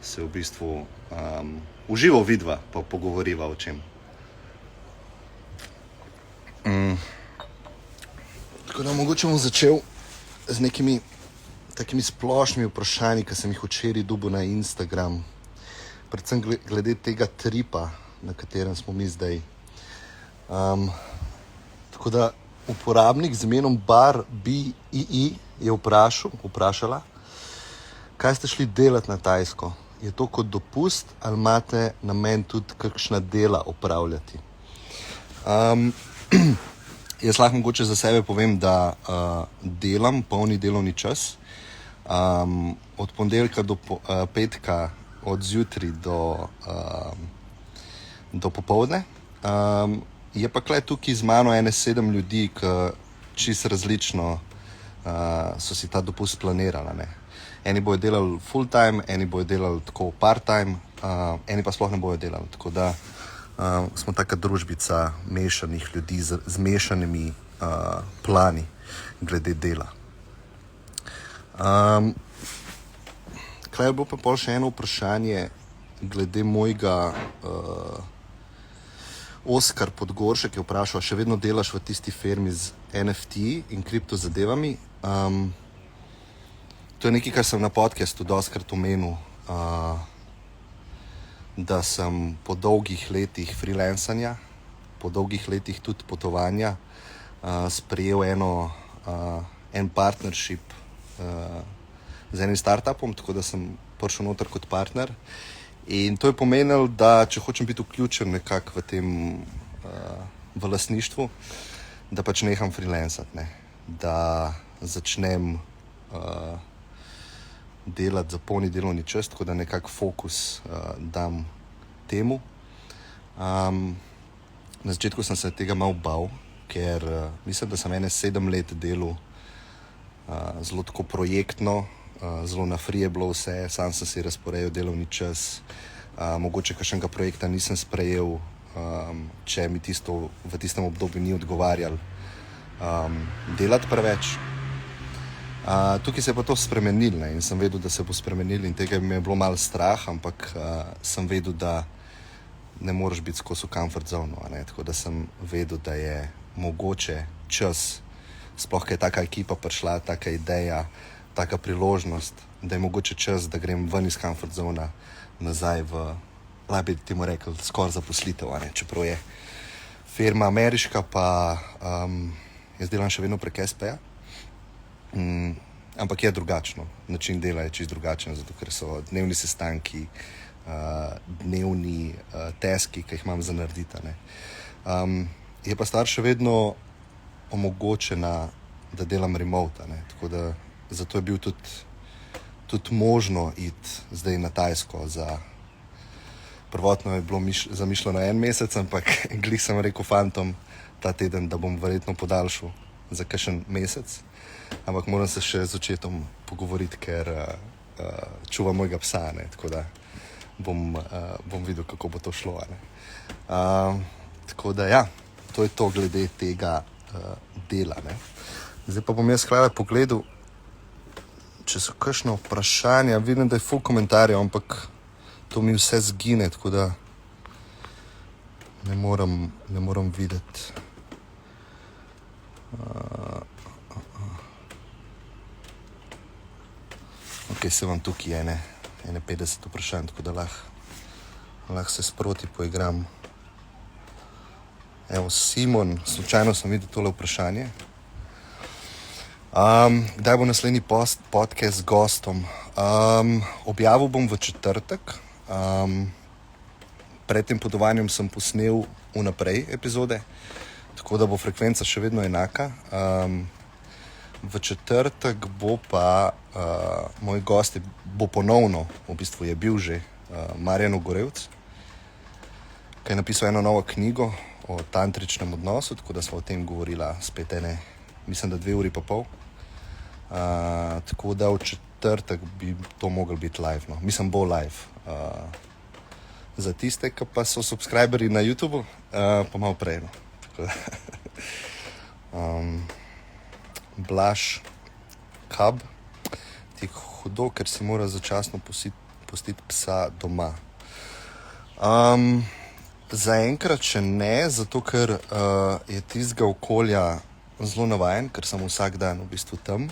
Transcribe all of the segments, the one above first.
se v bistvu uživo vidva, pa pogovoriva o čem. Tako da mogoče bom začel z nekimi takimi splošnimi vprašanji, ki sem jih včeraj dobil na Instagram. Predvsem glede tega tripa, na katerem smo mi zdaj. Tako da uporabnik z imenom BarBII je vprašala, kaj ste šli delati na Tajsko? Je to kot dopust ali imate namen tudi kakšna dela opravljati? Jaz lahko mogoče za sebe povem, da delam polni delovni čas. Od ponedeljka do petka, od zjutraj do popoldne. Je pa tukaj z mano 7 ljudi, ki čisto različno so si ta dopust planirali. Ne? Eni bojo delali full time, eni bojo delali tako part time, eni pa sploh ne bojo delali. Tako da smo taka družbica mešanih ljudi z mešanimi plani glede dela. Kaj bo pa pol še eno vprašanje glede mojega Oskar Podgoršek je vprašal, še vedno delaš v tisti firmi z NFT in kripto zadevami. To je nekaj, kar sem na podcastu dostikrat omenil, da sem po dolgih letih freelancanja, po dolgih letih tudi potovanja sprejel en partnership z enim startupom, tako da sem prišel noter kot partner. In to je pomenilo, da če hočem biti vključen nekako v lastništvu, da pač neham freelancati, ne? Da začnem delati za polni delovni čas, tako da nekako fokus dam temu. Na začetku sem se tega malo bal, ker mislim, da sem 7 let delal zelo tako projektno, zelo na free je bilo vse, sam sem si razporejal delovni čas, mogoče kakšnega projekta nisem sprejel, če mi tisto v tistem obdobju ni odgovarjalo delati preveč. Tukaj se je pa to spremenilo, ne? In sem vedel, da se bo spremenilo in tega mi je bilo malo strah, ampak sem vedel, da ne moreš biti skozi v comfort zone, ne? Tako da sem vedel, da je mogoče čas, sploh kaj je taka ekipa prišla, taka ideja, taka priložnost, da je mogoče čas, da grem ven iz comfort zona nazaj v, lahko bi temu rekel, skoraj zaposlitev, ne? Čeprav je firma ameriška, pa jaz delam še vedno prek SP-ja, ampak je drugačno, način dela je čisto drugačen, zato ker so dnevni sestanki, dnevni taski, ki jih imam za narediti, ne? Je pa stvar še vedno omogočena, da delam remote, ne? Tako da zato je bil tudi možno iti zdaj na Tajsko. Prvotno je bilo zamišljeno 1 mesec, ampak glih sem rekel fantom ta teden, da bom verjetno podaljšal za kakšen mesec. Ampak moram se še z očetom pogovoriti, ker čuva mojega psa, ne? Tako da bom videl, kako bo to šlo, ne? Tako da ja, to je to glede tega dela, ne? Zdaj pa bom jaz pogledal, če so kakšno vprašanja. Vidim, da je full komentarjev, ampak to mi vse zgine, tako da ne moram videti. Ok, se vam tukaj ene 50 vprašanj, tako da lahko se sproti poigram. Evo, Simon, slučajno sem videl tole vprašanje. Kdaj bo naslednji podcast z gostom? Objavil bom v četrtek. Pred tem potovanjem sem posnel vnaprej epizode, tako da bo frekvenca še vedno enaka. V četrtek bo pa moj gost bo ponovno, v bistvu je bil že Marjan Ogorevc, ki je napisal eno novo knjigo o tantričnem odnosu, tako da smo o tem govorila spet mislim, da 2 uri pa pol. Tako da v četrtek bi to moglo biti live, no. Mislim, bo live. Za tiste, ki pa so subscriberji na YouTubeu, pa malo prej, no. Tako da Blaž Kab, ti je hudo, ker si mora začasno pustiti psa doma? Zaenkrat še ne, zato ker je tistega okolja zelo navajen, ker sem vsak dan v bistvu tam.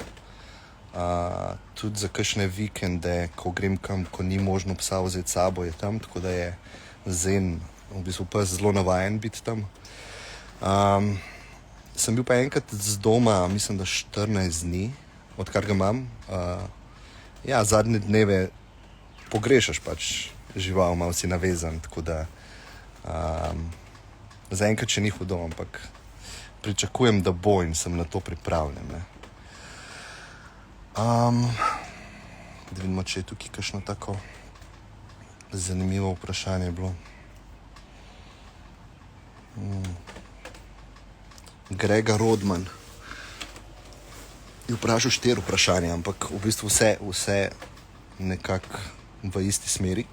Tudi za kakšne vikende, ko grem kam, ko ni možno psa vzeti sabo, je tam, tako da je zen, v bistvu pes zelo navajen biti tam. Sem bil pa enkrat z doma, mislim, da 14 dni, odkar ga imam. Ja, zadnje dneve pogrešaš pač žival, malo si navezan, tako da zaenkrat še ni hudo, ampak pričakujem, da bo in sem na to pripravljen. Ne. Da vidimo, če je tukaj kakšno tako zanimivo vprašanje bilo. Grega Rodman je vprašal 4 vprašanja, ampak v bistvu vse nekako v isti smeri.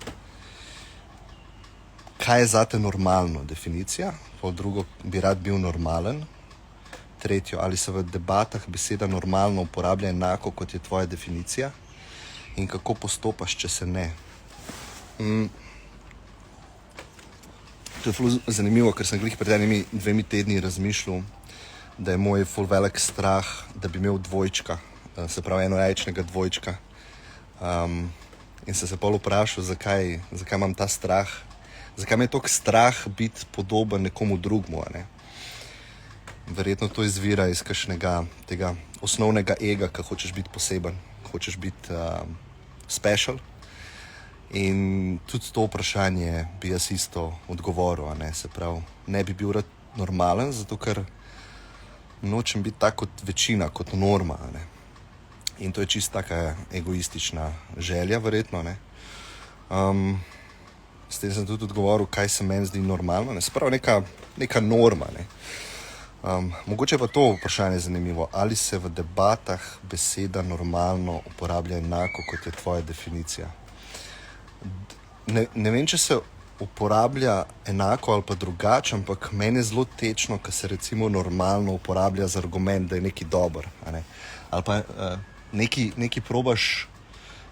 Kaj je zate normalno? Definicija. Po drugo, bi rad bil normalen. Tretjo, ali se v debatah beseda normalno uporablja enako, kot je tvoja definicija? In kako postopaš, če se ne? To je ful zanimivo, ker sem glih pred enimi 2 tedni razmišljal, da je moj ful velik strah, da bi imel dvojčka, se pravi enojajčnega dvojčka. In sem se pol vprašal, zakaj imam ta strah, zakaj me je toliko strah biti podoben nekomu drugmu, ne? Verjetno to izvira iz kakšnega tega osnovnega ega, ki hočeš biti poseben, hočeš biti special. In tudi to vprašanje bi jaz isto odgovoril, ne? Se pravi, ne bi bil rad normalen, zato ker nočem biti tak kot večina, kot norma, ne? In to je čisto taka egoistična želja, verjetno, ne? S tem sem tudi odgovoril, kaj se meni zdi normalno, ne? Se pravi, neka norma, ne? Mogoče pa to vprašanje zanimivo. Ali se v debatah beseda normalno uporablja enako, kot je tvoja definicija? Ne vem, če se uporablja enako ali pa drugače, ampak meni je zelo tečno, ko se recimo normalno uporablja za argument, da je nekaj dober, a ne? Ali pa nekaj probaš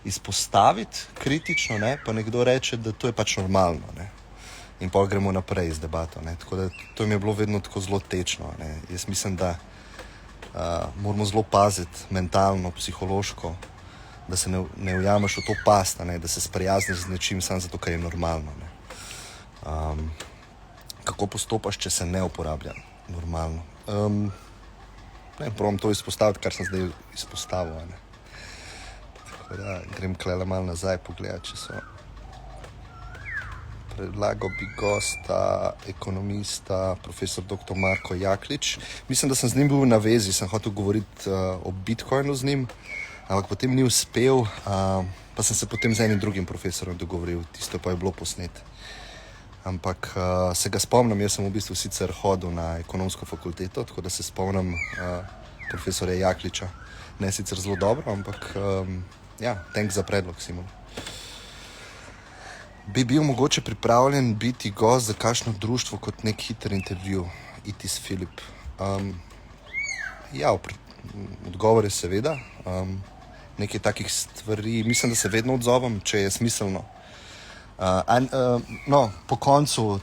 izpostaviti kritično, ne? Pa nekdo reče, da to je pač normalno, ne? In pa gremo naprej z debato, ne? Tako da to mi je bilo vedno tako zelo tečno, ne? Jaz mislim, da moramo zelo paziti mentalno, psihološko, da se ne ujameš v to past, ne? Da se sprijazniš z nečim samo zato, ker je normalno, ne? Kako postopaš, če se ne uporablja normalno? Ne, probam to izpostaviti, kar sem zdaj izpostavil, ne? Tako da grem klele malo nazaj pogledati, če so. Predlagal bi gosta, ekonomista, profesor dr. Marko Jaklič. Mislim, da sem z njim bil na vezi, sem hotel govoriti o Bitcoinu z njim, ampak potem ni uspel, pa sem se potem z enim drugim profesorom dogovoril, tisto pa je bilo posnet. Ampak se ga spomnim, jaz sem v bistvu sicer hodil na ekonomsko fakulteto, tako da se spomnim profesorja Jakliča. Ne sicer zelo dobro, ampak ja, thanks za predlog, Simon. Bi bil mogoče pripravljen biti gost za kakšno društvo kot nek hiter intervju, Itis Filip? Ja, odgovor je seveda. Nekaj takih stvari, mislim, da se vedno odzovem, če je smiselno. No, po koncu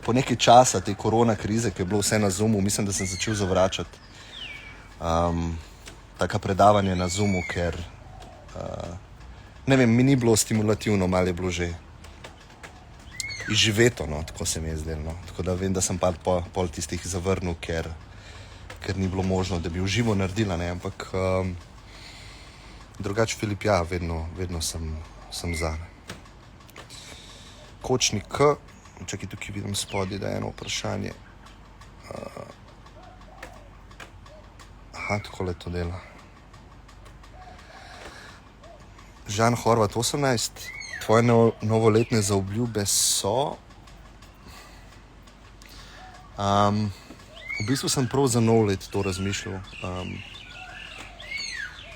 po nekaj časa te korona krize, ki je bilo vse na Zoomu, mislim, da sem začel zavračati taka predavanja na Zoomu, ker ne vem, mi ni bilo stimulativno, malo je bilo že izživeto, no, tako se mi je zdelo, no. Tako da vem, da sem pa pol tistih zavrnil, ker ni bilo možno, da bi v živo naredila, ne, ampak drugače Filip, ja, vedno sem za. Kočnik K, čakaj, tukaj vidim spodaj, da je eno vprašanje. Aha, takole to dela. Žan Horvat 18, tvoje novoletne zaobljube so? V bistvu sem prav za nov let to razmišljal,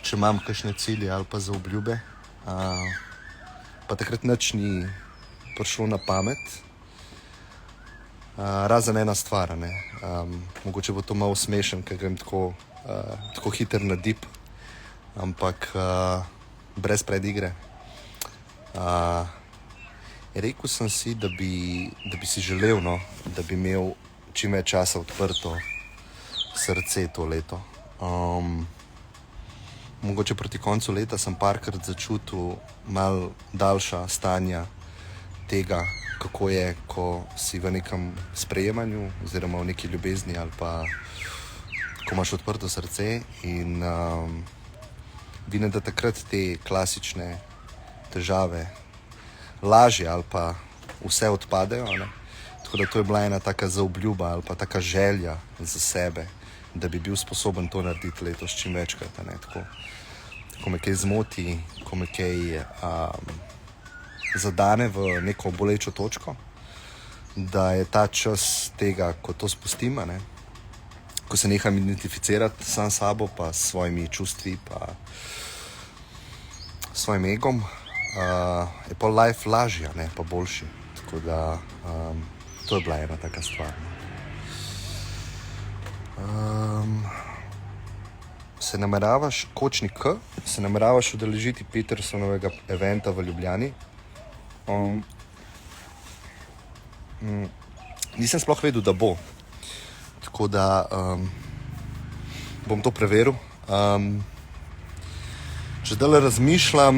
če imam kakšne cilje ali pa zaobljube, pa takrat nič ni prišlo na pamet, razen ena stvar, ne. Mogoče bo to malo smešen, ker grem tako hiter na dip, ampak brez predigre. Rekel sem si, da bi si želel, no, da bi imel čim več časa odprto srce to leto. Mogoče proti koncu leta sem parkrat začutil malo daljša stanja tega, kako je, ko si v nekem sprejemanju oziroma v neki ljubezni ali pa ko imaš odprto srce in vidim, da takrat te klasične težave lažje ali pa vse odpadejo, ne? Tako da to je bila ena taka zaobljuba ali pa taka želja za sebe, da bi bil sposoben to narediti letos čim večkrat, ne? Tako, ko me kaj zmoti, ko me kaj zadane v neko bolečo točko, da je ta čas tega, ko to spustim, ne? Ko se neham identificirati sam s sabo, pa s svojimi čustvi, pa s svojim egom, je pa life lažja, ne, pa boljši. Tako da to je bila ena taka stvar. Se nameravaš udeležiti Petersonovega eventa v Ljubljani? Nisem sploh vedel, da bo. Tako da bom to preveril. Če zdaj razmišljam,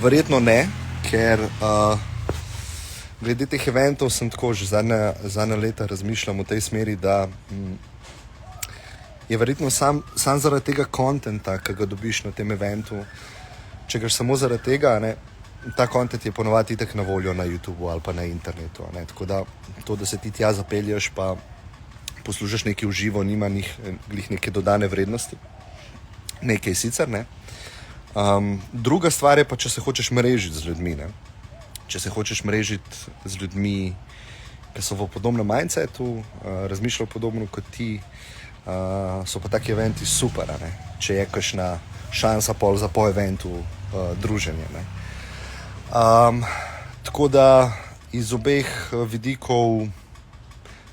verjetno ne, ker glede teh eventov sem tako že zadnja leta razmišljam v tej smeri, da je verjetno sam zaradi tega kontenta, ki ga dobiš na tem eventu, če greš samo zaradi tega, ne, ta kontent je ponovadi itak na voljo na YouTubeu ali pa na internetu, ne, tako da to, da se ti tja zapelješ pa poslušaš nekaj v živo, nima glih neke dodane vrednosti. Nekaj sicer, ne. Druga stvar je pa, če se hočeš mrežiti z ljudmi, ne. Če se hočeš mrežiti z ljudmi, ki so v podobnem mindsetu, razmišljajo podobno kot ti, so pa taki eventi super, ne. Če je kakšna šansa pol za po eventu druženje, ne. Tako da iz obeh vidikov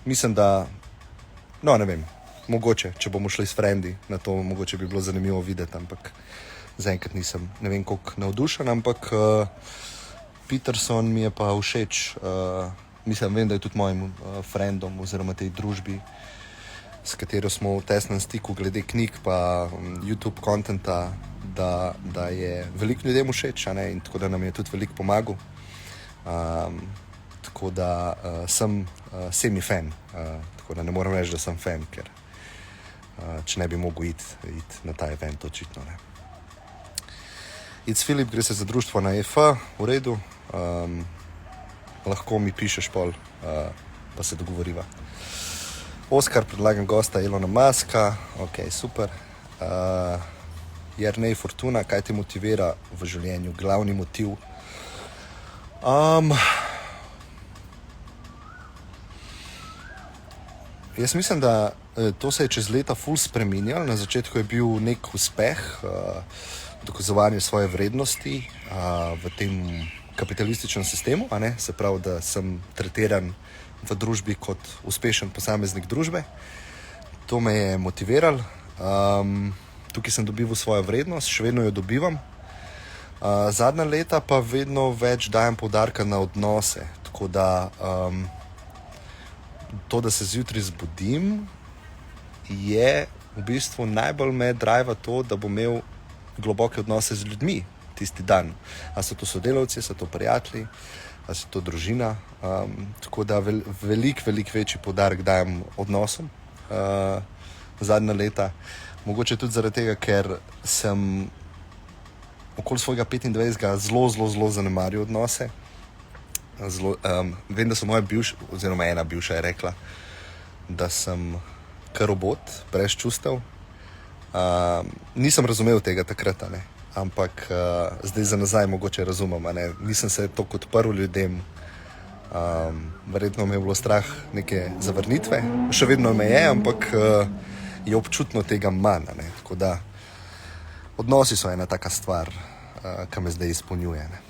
mislim, da no, ne vem, mogoče, če bomo šli s frendi na to, mogoče bi bilo zanimivo videti, ampak zaenkrat nisem, ne vem koliko navdušen, ampak Peterson mi je pa všeč, mislim, vem, da je tudi mojim frendom oziroma tej družbi, s katero smo v tesnem stiku glede knjig pa YouTube kontenta, da je veliko ljudem všeč, ne, in tako da nam je tudi veliko pomagal. Tako da sem semi-fan, tako da ne moram reči, da sem fan, ker če ne bi mogel iti na ta event, očitno ne. It's Filip, gre se za društvo na EF, v redu, lahko mi pišeš pol, pa se dogovoriva. Oskar, predlagam gosta Elona Muska, ok, super. Jernej Fortuna, kaj te motivira v življenju, glavni motiv? Jaz mislim, da to se je čez leta ful spreminjalo. Na začetku je bil nek uspeh, dokazovanje svoje vrednosti v tem kapitalističnem sistemu, a ne? Se pravi, da sem tretiran v družbi kot uspešen posameznik družbe. To me je motiviralo. Tukaj sem dobival svojo vrednost, še vedno jo dobivam. Zadnja leta pa vedno več dajem poudarka na odnose, tako da to, da se zjutraj zbudim, je v bistvu najbolj me driva to, da bom imel globoke odnose z ljudmi tisti dan. A so to sodelavci, so to prijatelji, a so to družina. Tako da veliko večji poudarek dajem odnosom zadnja leta. Mogoče tudi zaradi tega, ker sem okoli svojega 25. zelo zanemaril odnose. Vem, da so moja bivša, oziroma ena bivša je rekla, da sem kar robot, brez čustev. Nisem razumel tega takrat, ne? Ampak zdaj za nazaj mogoče razumem. Ne? Nisem se toliko odprl ljudem, verjetno me je bilo strah neke zavrnitve, še vedno me je, ampak je občutno tega manj. Ne? Tako da odnosi so ena taka stvar, ki me zdaj izpolnjuje. Ne?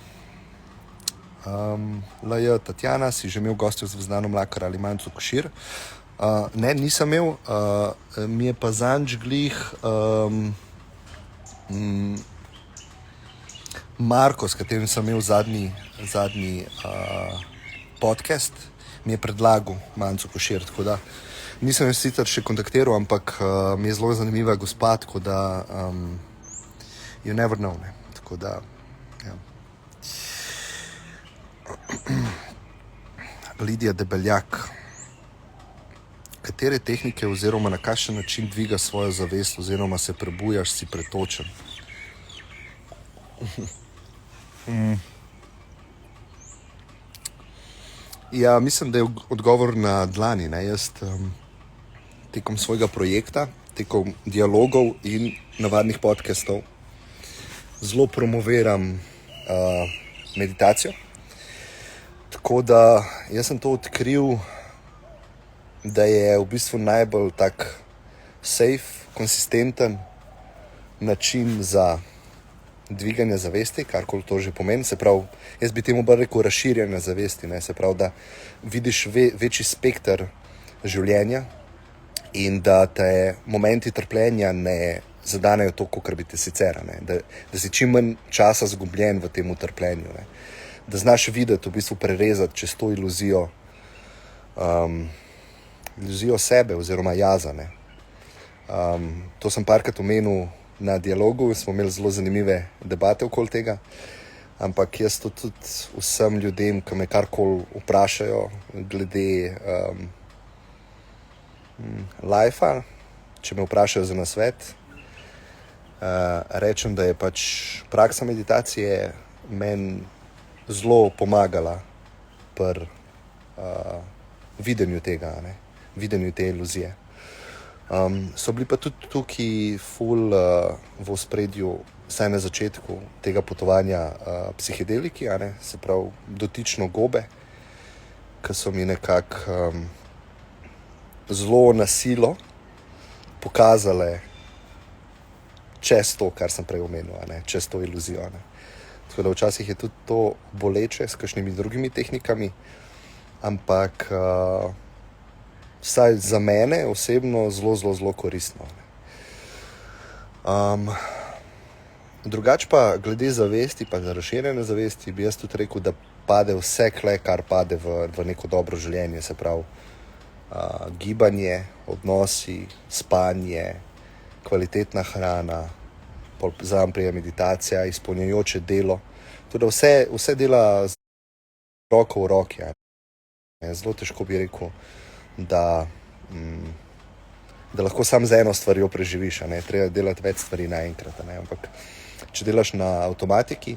L.J. Tatjana, si že imel gostjo z Zvezdano Mlakar ali Manco Košir? Ne, nisem imel, mi je pa zanj glih Marko, s katerim sem imel zadnji podcast, mi je predlagal Manco Košir, tako da nisem jo sicer še kontaktiral, ampak mi je zelo zanimiva gospa, tako da you never know, ne. Tako da, ja. Lidija Debeljak. Katere tehnike oziroma na kakšen način dviga svojo zavest oziroma se prebujaš, si pretočen? Ja, mislim, da je odgovor na dlani. Ne? Jaz tekom svojega projekta, tekom dialogov in navadnih podcastov zelo promoviram meditacijo. Tako da jaz sem to odkril, da je v bistvu najbolj tak safe, konsistenten način za dviganje zavesti, karkoli to že pomeni. Se pravi, jaz bi temu bolj rekel razširjanje zavesti, ne? Se pravi, da vidiš večji spekter življenja in da te momenti trpljenja ne zadanejo to, kot bi te sicer, ne? Da si čim manj časa zgubljen v tem trpljenju, ne? Da znaš videti, v bistvu prerezati čez to iluzijo sebe oziroma jaza, ne? To sem parkrat omenil na dialogu, smo imeli zelo zanimive debate okoli tega, ampak jaz to tudi vsem ljudem, ki me karkoli vprašajo glede life-a, če me vprašajo za nasvet, rečem, da je pač praksa meditacije meni zelo pomagala pri videnju tega, ne? Videnju te iluzije. So bili pa tudi tukaj ful v ospredju, vsaj na začetku tega potovanja, psihedeliki, ne? Se pravi dotično gobe, ki so mi nekako zelo na silo pokazale čez to, kar sem prej omenil, ne? Čez to iluzijo. Ne? Tako da včasih je tudi to boleče s kakšnimi drugimi tehnikami, ampak vsaj za mene osebno zelo koristno. Drugače pa glede zavesti, pa za razširjene zavesti, bi jaz tudi rekel, da pade vse kle, kar pade v neko dobro življenje, se pravi gibanje, odnosi, spanje, kvalitetna hrana, zraven pride meditacija, izpolnjujoče delo. Tudi vse dela z roko v roki. Zelo težko bi rekel, da lahko sam z eno stvarjo preživiš, ne? Treba delati več stvari naenkrat, ne? Ampak če delaš na avtomatiki,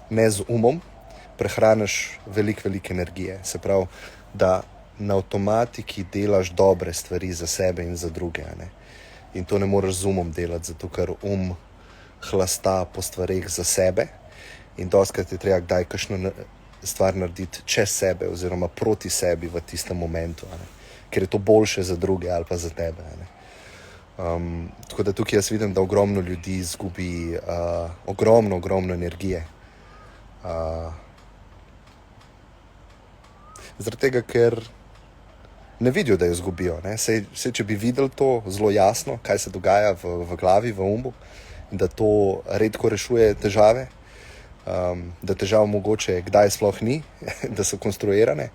ne z umom, prehraniš veliko energije. Se pravi, da na avtomatiki delaš dobre stvari za sebe in za druge, ne? In to ne moreš z umom delati, zato ker hlasta po stvareh za sebe in dostikrat je treba kdaj kakšno stvar narediti čez sebe oziroma proti sebi v tistem momentu, ne? Ker je to boljše za druge ali pa za tebe, ne? Tako da tukaj jaz vidim, da ogromno ljudi izgubi ogromno energije. Zaradi tega, ker ne vidijo, da jo izgubijo. Sej, če bi videli to zelo jasno, kaj se dogaja v glavi, v umu, da to redko rešuje težave, da težav mogoče kdaj sploh ni, da so konstruirane,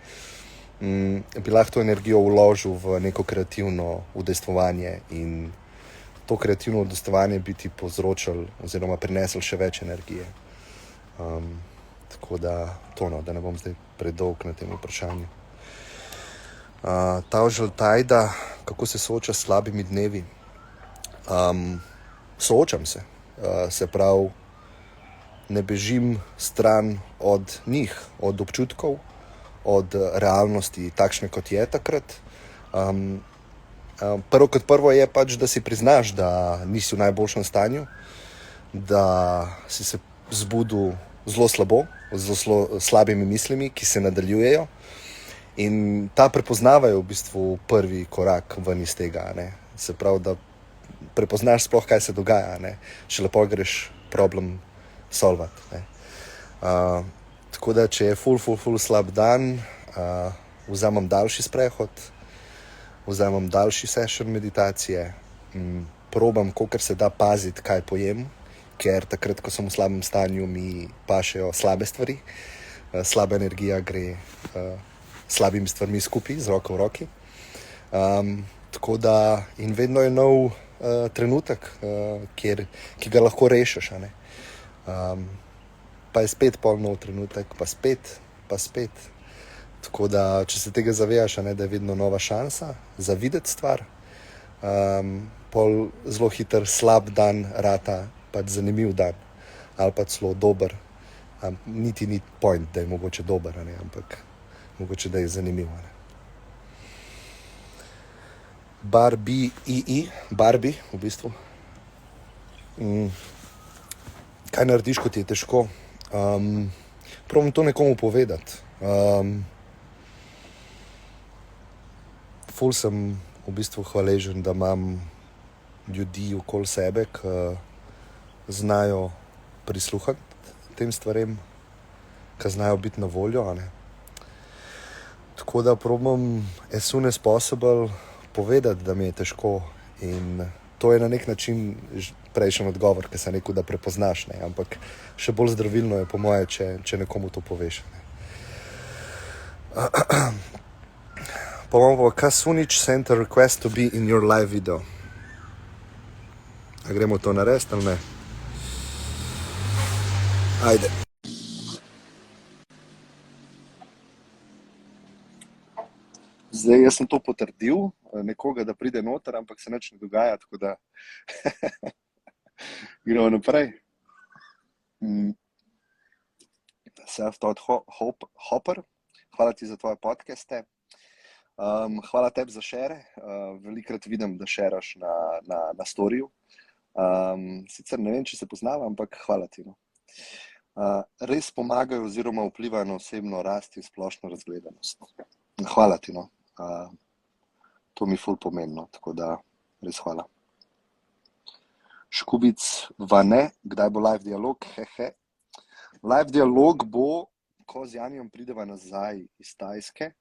bi lahko to energijo vložil v neko kreativno udejstvovanje in to kreativno udejstvovanje bi ti povzročilo oziroma prineslo še več energije. Tako da to, no, da ne bom zdaj predolg na tem vprašanju. Tavžel Tajda, kako se sooča s slabimi dnevi? Soočam se. Se pravi, ne bežim stran od njih, od občutkov, od realnosti takšne, kot je takrat. Prvo kot prvo je pač, da si priznaš, da nisi v najboljšem stanju, da si se zbudil zelo slabo, z zelo slabimi mislimi, ki se nadaljujejo. In ta prepoznavajo v bistvu prvi korak ven iz tega, ne? Se pravi, da prepoznaš sploh, kaj se dogaja, ne? Še lepo greš problem solvati, ne? Tako da, če je ful slab dan, vzamem daljši sprehod, vzamem daljši session meditacije, probam, kolikor se da paziti, kaj pojem ker takrat, ko sem v slabem stanju, mi pašejo slabe stvari. Slaba energija gre slabimi stvarmi skupaj, z roko v roki. Tako da in vedno je nov trenutek, ki ga lahko rešiš. Pa je spet pol nov trenutek, pa spet. Tako da, če se tega zavedaš, da je vedno nova šansa za videti stvar, pol zelo hiter slab dan rata, pač zanimiv dan ali pa celo dober. Niti ni point, da je mogoče dober, ampak mogoče, da je zanimiv. Barbie, v bistvu. Kaj narediš, ko ti je težko? Probam to nekomu povedati. Ful sem v bistvu hvaležen, da imam ljudi okoli sebe, ki znajo prisluhati tem stvarem, ki znajo biti na voljo. Tako da probam as soon as possible povedati, da mi je težko, in to je na nek način prejšnji odgovor, ki se rekel, da prepoznaš, ampak še bolj zdravilno je po moje, če nekomu to poveš. Pa imamo pa Kasunič sent a request to be in your live video. A gremo to narediti ali ne? Ajde. Zdaj, jaz sem to potrdil, nekoga, da pride noter, ampak se nič ne dogaja, tako da gremo naprej. Self-taught hopper, hvala ti za tvoje podcaste. Hvala tebi za šere. Velikrat vidim, da šeraš na storiju. Sicer ne vem, če se poznava, ampak hvala ti. Res pomagajo oziroma vplivajo na osebno rast in splošno razgledanost. Hvala ti. To mi ful pomembno, tako da res hvala. Škubic Vane, kdaj bo live dialog? Live dialog bo, ko z Janijom prideva nazaj iz Tajske.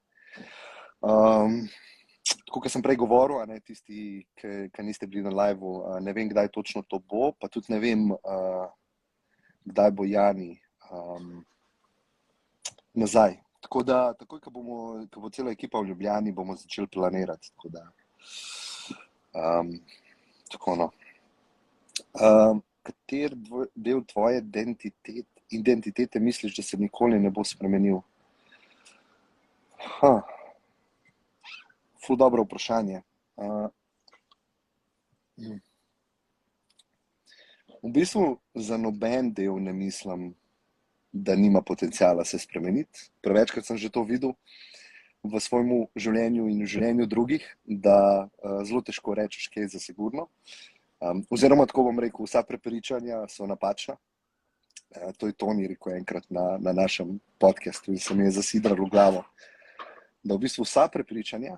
Tako, kot sem prej govoril, tisti, ki niste bili na liveu, ne vem, kdaj točno to bo, pa tudi ne vem, kdaj bo Jani nazaj. Tako da, takoj, ko bo cela ekipa v Ljubljani, bomo začeli planirati. Kater del tvoje identitete misliš, da se nikoli ne bo spremenil? Ful dobro vprašanje. V bistvu za noben del ne mislim, da nima potenciala se spremeniti. Prevečkrat sem že to videl v svojem življenju in v življenju drugih, da zelo težko rečeš, kaj je za sigurno. Oziroma, tako bom rekel, vsa prepričanja so napačna. To je Toni rekel enkrat na našem podcastu in se mi je zasidralo v glavo, da v bistvu vsa prepričanja,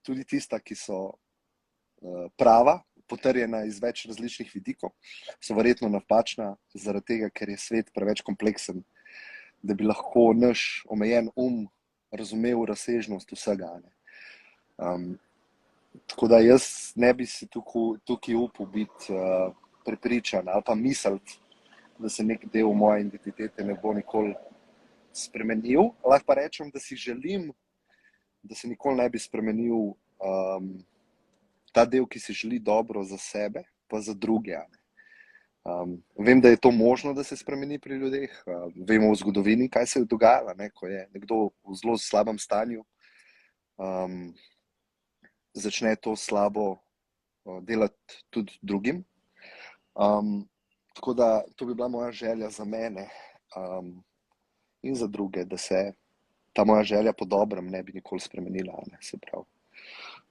tudi tista, ki so prava, potrjena iz več različnih vidikov, so verjetno napačna, zaradi tega, ker je svet preveč kompleksen, da bi lahko naš omejen razumel razsežnost vsega. Tako da jaz ne bi si tukaj upal biti prepričan ali pa misliti, da se nek del moje identitete ne bo nikoli spremenil. Lahko pa rečem, da si želim, da se nikoli ne bi spremenil ta del, ki si želi dobro za sebe, pa za druge. Vem, da je to možno, da se spremeni pri ljudeh. Vemo v zgodovini, kaj se je dogajalo, ko je nekdo v zelo slabem stanju začne to slabo delati tudi drugim. Tako da to bi bila moja želja za mene in za druge, da se ta moja želja po dobrem ne bi nikoli spremenila. Se pravi,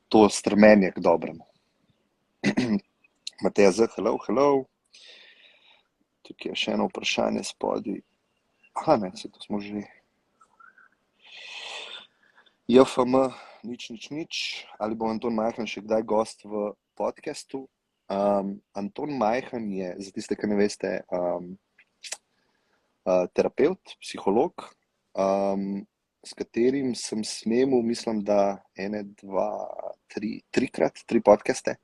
to strmenje k dobremu. Mateja Z, hello. Tukaj je še eno vprašanje spodaj. Se to smo že. JFM, nič. Ali bo Anton Majhan še kdaj gost v podcastu? Anton Majhan je, za tiste, ki ne veste, terapeut, psiholog, s katerim sem snemal, mislim, da 1, 2, 3 podcaste.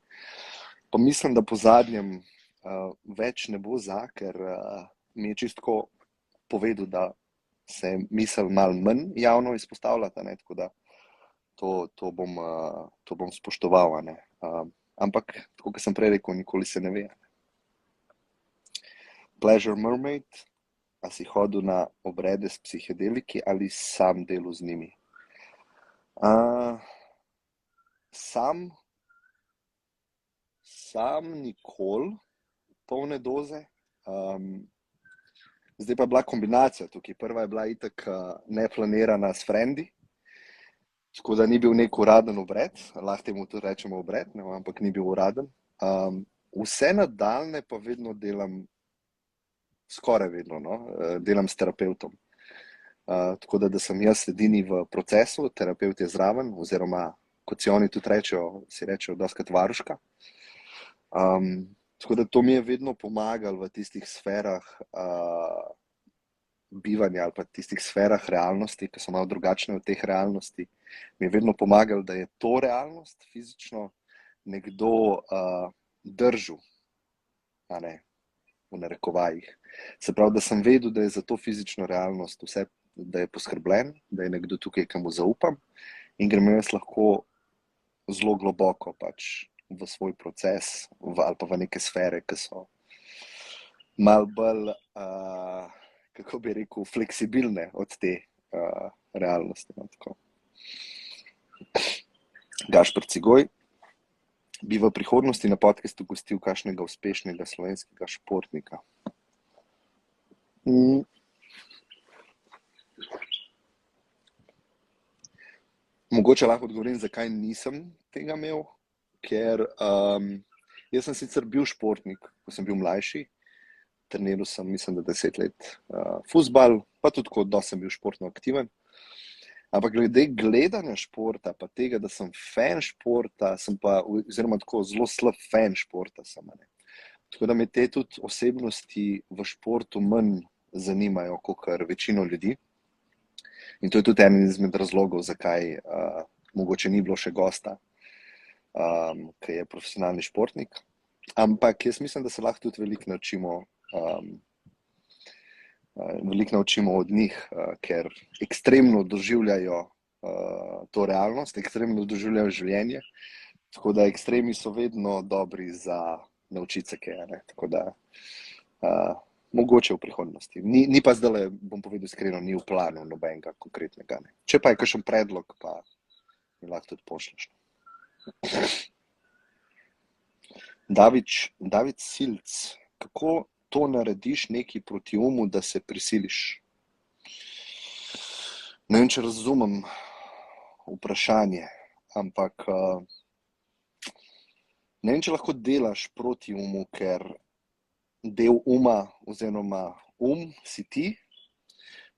Pa mislim, da po zadnjem več ne bo za, ker mi je čisto povedal, da se misel malo manj javno izpostavljata, ne, tako da to bom spoštoval, ne. Ampak, tako kot sem prej rekel, nikoli se ne ve. Pleasure Mermaid, a si hodil na obrede s psihedeliki ali sam delal z njimi? Sam nikoli polne doze. Zdaj pa je bila kombinacija tukaj. Prva je bila itak neplanirana s frendi, tako da ni bil nek uraden obred, lahko temu tudi rečemo obred, ne, ampak ni bil uraden. Vse nadaljne pa vedno delam, skoraj vedno, no, delam s terapevtom. Tako da sem jaz edini v procesu, terapevt je zraven, oziroma kot si oni tudi rečejo dostikrat varuška. Tako da to mi je vedno pomagalo v tistih sferah bivanja ali pa tistih sferah realnosti, ki so malo drugačne od teh realnosti. Mi je vedno pomagalo, da je to realnost fizično nekdo držal, a ne, v narekovajih. Se pravi, da sem vedel, da je za to fizično realnost vse, da je poskrbljen, da je nekdo tukaj, ki mu zaupam in grem jaz lahko zelo globoko pač v svoj proces ali pa v neke sfere, ki so malo bolj, kako bi rekel, fleksibilne od te realnosti. No, tako. Gašper Cigoj, bi v prihodnosti na podcastu gostil kakšnega uspešnega slovenskega športnika? Mogoče lahko odgovorim, zakaj nisem tega imel, ker jaz sem sicer bil športnik, ko sem bil mlajši, treniral sem, mislim, da 10 let fuzbal, pa tudi kot dosti sem bil športno aktiven, ampak glede gledanja športa, pa tega, da sem fan športa, sem pa, oziroma tako zelo slab fan športa sem, ne. Tako da me te tudi osebnosti v športu manj zanimajo, kakor večino ljudi. In to je tudi en izmed razlogov, zakaj mogoče ni bilo še gosta, ki je profesionalni športnik. Ampak jaz mislim, da se lahko tudi veliko naučimo od njih, ker ekstremno doživljajo to realnost, ekstremno doživljajo življenje. Tako da ekstremi so vedno dobri za naučiti se kaj, ne. Tako da mogoče v prihodnosti. Ni pa zdajle, bom povedal iskreno, ni v planu nobenega konkretnega, ne. Če pa je kakšen predlog, pa mi lahko tudi pošlješ. David Silc, kako to narediš nekaj proti umu, da se prisiliš? Ne vem, če razumem vprašanje, ampak ne vem, če lahko delaš proti umu, ker del uma oziroma si ti,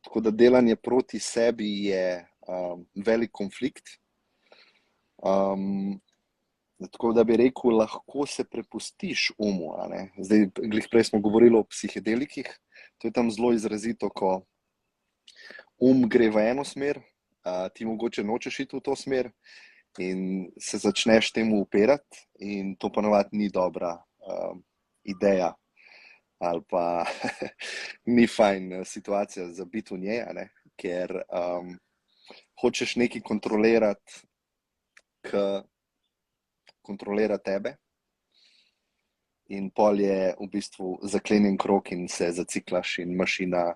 tako da delanje proti sebi je velik konflikt. Tako da bi rekel, lahko se prepustiš umu, a ne. Zdaj, glih prej smo govorili o psihedelikih, to je tam zelo izrazito, ko gre v eno smer, ti mogoče nočeš iti v to smer in se začneš temu upirati in to ponavadi ni dobra ideja ali pa ni fajn situacija za biti v njej, a ne, ker hočeš nekaj kontrolirati, ki kontrolira tebe in pol je v bistvu zaklenjen krog in se zaciklaš in mašina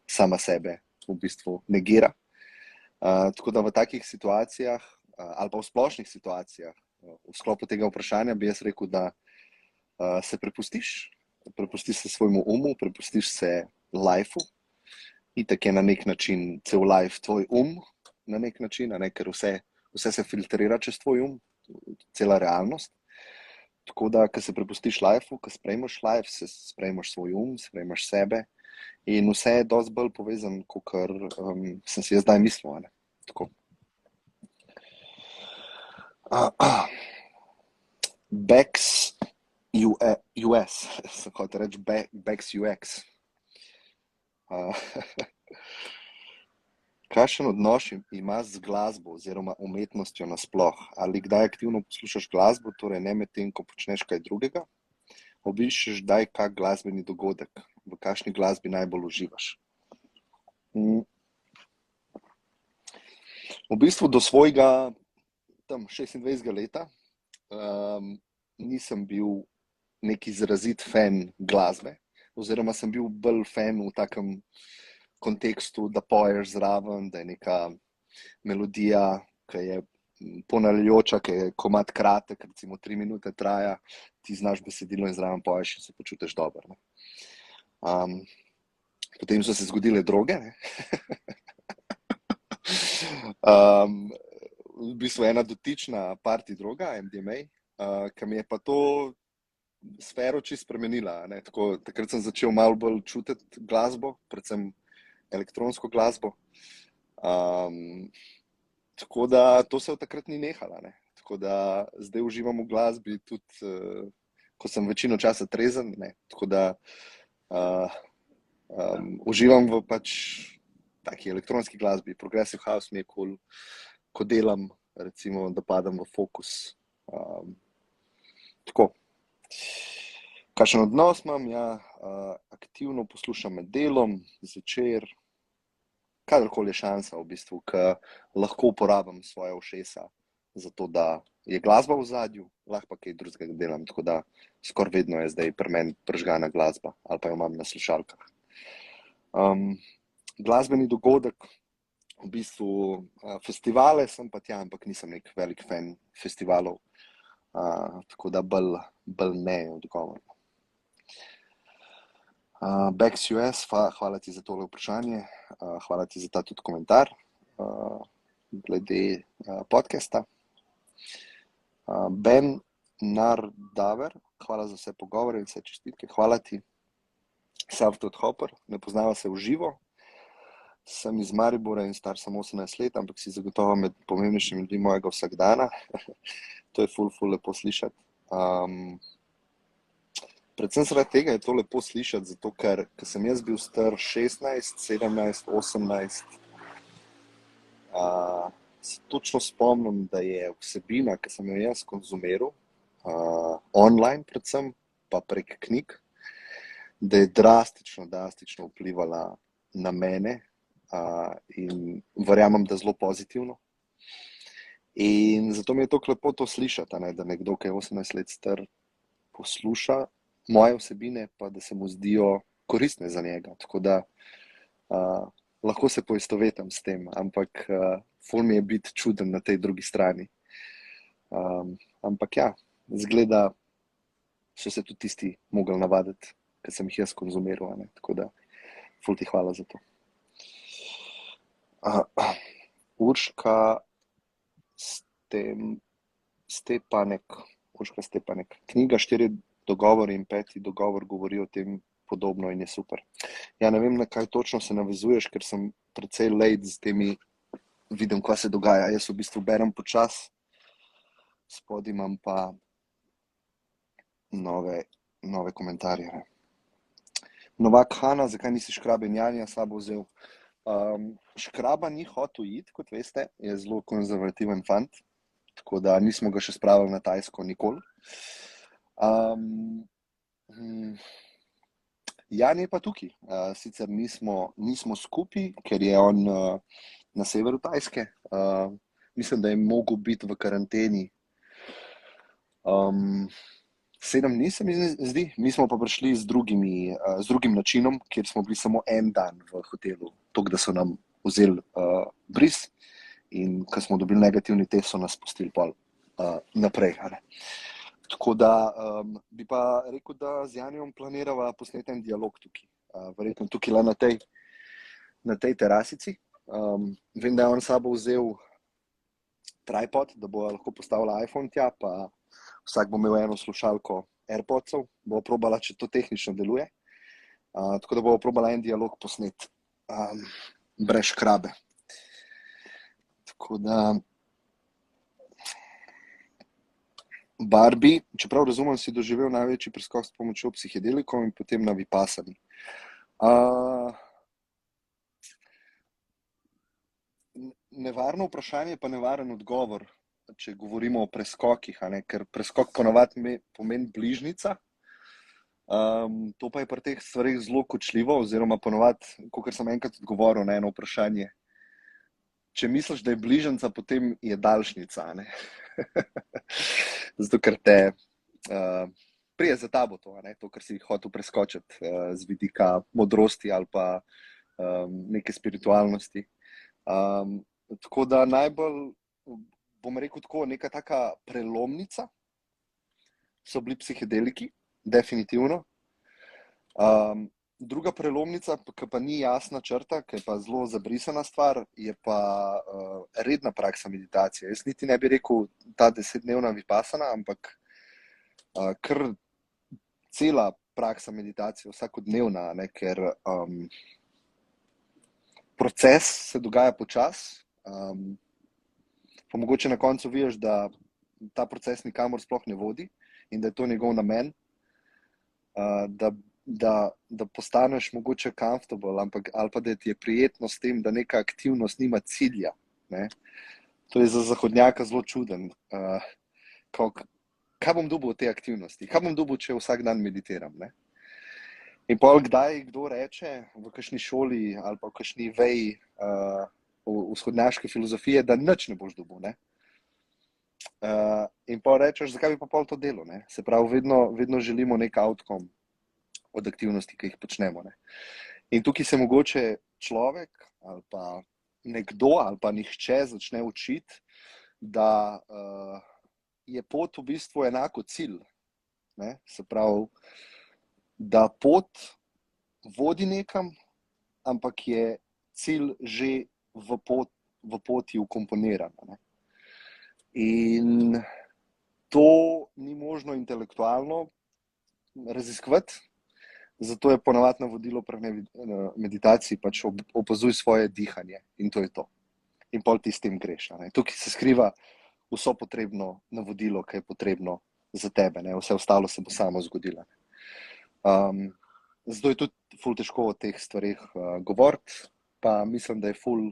sama sebe v bistvu negira. Tako da v takih situacijah ali pa v splošnih situacijah, v sklopu tega vprašanja bi jaz rekel, da se prepustiš se svojemu umu, prepustiš se lifeu, itak je na nek način cel life tvoj na nek način, a ne, ker vse se filtrira čez tvoj cela realnost. Tako da, ko se prepustiš lifeu, ko sprejmeš life, se sprejmeš svoj sprejmeš sebe in vse je dosti bolj povezan, kakor sem si jaz zdaj mislil, a ne. Tako. Bex US, sem hotel reči Bex UX. Kakšen odnos imaš z glasbo oziroma umetnostjo nasploh? Ali kdaj aktivno poslušaš glasbo, torej ne medtem, ko počneš kaj drugega? obiščeš kdaj kak glasbeni dogodek, v kakšni glasbi najbolj uživaš? Mm, V bistvu do svojega tam 26. leta nisem bil neki izrazit fan glasbe, oziroma sem bil bolj fan v takem kontekstu, da poješ zraven, da je neka melodija, ki je ponavljajoča, ki je komad kratek, recimo 3 minute traja, ti znaš besedilo in zraven poješ in se počutiš dobro. Ne. Potem so se zgodile droge, ne. V bistvu ena dotična party droga, MDMA, ki mi je pa to sfero čisto spremenila. Ne. Takrat sem začel malo bolj čutiti glasbo, predvsem elektronsko glasbo. Tako da to se od takrat ni nehala. Ne. Tako da zdaj uživam v glasbi tudi, ko sem večino časa trezen. Ne. Tako da uživam v pač taki elektronski glasbi. Progressive house mi je cool, ko delam, recimo, da padam v fokus. Tako. Kakšen odnos imam? Ja, aktivno poslušam med delom, zvečer, kadarkoli je šansa, v bistvu, ki lahko uporabim svoje ušesa za to, da je glasba v zadju, lahko pa kaj drugega delam, tako da skoraj vedno je zdaj pri meni prižgana glasba ali pa jo imam na slušalkah. Glasbeni dogodek, v bistvu festivale sem pa tja, ampak nisem nek velik fan festivalov, tako da bolj ne je odgovor. Bex US, hvala ti za tole vprašanje, hvala ti za ta tudi komentar glede podcasta. Ben Nardaver, hvala za vse pogovore in vse čestitke, hvala ti. Softwood Hopper, ne poznava se v živo, sem iz Maribora in star sem 18 let, ampak si zagotovo med pomembnejšimi ljudmi mojega vsakdana. To je ful lepo slišati. Predvsem zaradi tega je to lepo slišati, zato ker sem jaz bil star 16, 17, 18, se točno spomnim, da je vsebina, ki sem jo jaz konzumiral, online predvsem, pa prek knjig, da je drastično vplivala na mene in verjamem, da zelo pozitivno. In zato mi je toliko lepo to slišati, da nekdo, ki je 18 let star, posluša moje vsebine, pa da se mu zdijo koristne za njega. Tako da lahko se poistovetim s tem, ampak ful mi je biti čuden na tej drugi strani. Ampak ja, izgleda, so se tudi tisti mogli navaditi, ker sem jih jaz konzumiral. Tako da ful ti hvala za to. Urška Stepanek. Knjiga 4 dogovori in 5. dogovor govori o tem podobno in je super. Ja, ne vem, na kaj točno se navezuješ, ker sem precej late z temi, vidim, kaj se dogaja. Jaz v bistvu berem počas, spodaj imam pa nove komentarje. Novak Hanna, zakaj nisi Škrabe in Janja sabo vzel? Škraba ni hotel iti, kot veste, je zelo konzervativen fant, tako da nismo ga še spravili na Tajsko nikoli. Jan je pa tukaj, sicer nismo skupaj, ker je on na severu Tajske. Mislim, da je mogel biti v karanteni 7 dni, se mi zdi. Mi smo pa prišli z drugim načinom, kjer smo bili samo en dan v hotelu, tako da so nam vzeli bris in ko smo dobili negativni test, so nas pustili pol naprej. Tako da bi pa rekel, da z Janjem planirava posneti en dialog tukaj. Verjetno tukaj le na tej terasici. Vem, da je on sabo vzel tripod, da bo lahko postavila iPhone tja, pa vsak bo imel eno slušalko AirPodsov, bo probala, če to tehnično deluje. Tako da bo probala en dialog posneti brez Škrabe. Tako da Barbie, čeprav razumem, si doživel največji preskok s pomočjo psihedelikov in potem na vipassani. Nevarno vprašanje pa nevaren odgovor, če govorimo o preskokih, ker preskok ponavadi pomeni bližnjica, To pa je pri teh stvareh zelo kočljivo, oziroma ponovadi, kot sem enkrat odgovoril na eno vprašanje, če misliš, da je bližnjica, potem je daljšnica. A ne? Zato, ker te prije za tabo to, a ne? To, kar si hotel preskočiti z vidika modrosti ali pa neke spiritualnosti. Tako da najbolj, bom rekel tako, neka taka prelomnica so bili psihedeliki, definitivno. Druga prelomnica, ki pa ni jasna črta, ki je pa zelo zabrisana stvar, je pa redna praksa meditacije. Jaz niti ne bi rekel ta 10-dnevna vipassana, ampak kar cela praksa meditacije, vsakodnevna, ne, ker proces se dogaja počasi, pa mogoče na koncu vidiš, da ta proces nikamor sploh ne vodi in da je to njegov namen, da postaneš mogoče comfortable, ali pa da ti je prijetno s tem, da neka aktivnost nima cilja. Ne? To je za zahodnjaka zelo čuden. Kaj bom dobil od te aktivnosti? Kaj bom dobil, če vsak dan meditiram? Ne? In pol kdaj kdo reče v kakšni šoli ali pa v kakšni veji vzhodnjaške filozofije, da nič ne boš dobil. Ne? In pol rečeš, zakaj bi pa pol to delo? Ne? Se pravi, vedno želimo nek outcome od aktivnosti, ki jih počnemo. Ne? In tukaj se mogoče človek ali pa nekdo ali pa nihče začne učiti, da je pot v bistvu enako cilj. Ne? Se pravi, da pot vodi nekam, ampak je cilj že v poti vkomponiran. Ne? In to ni možno intelektualno raziskovati, zato je ponavadi navodilo pri meditaciji pač opazuj svoje dihanje in to je to. In pol ti s tem greš. Ne? Tukaj se skriva vso potrebno navodilo, ki je potrebno za tebe. Ne? Vse ostalo se bo samo zgodilo. Zato je tudi ful težko o teh stvarih govoriti, pa mislim, da je ful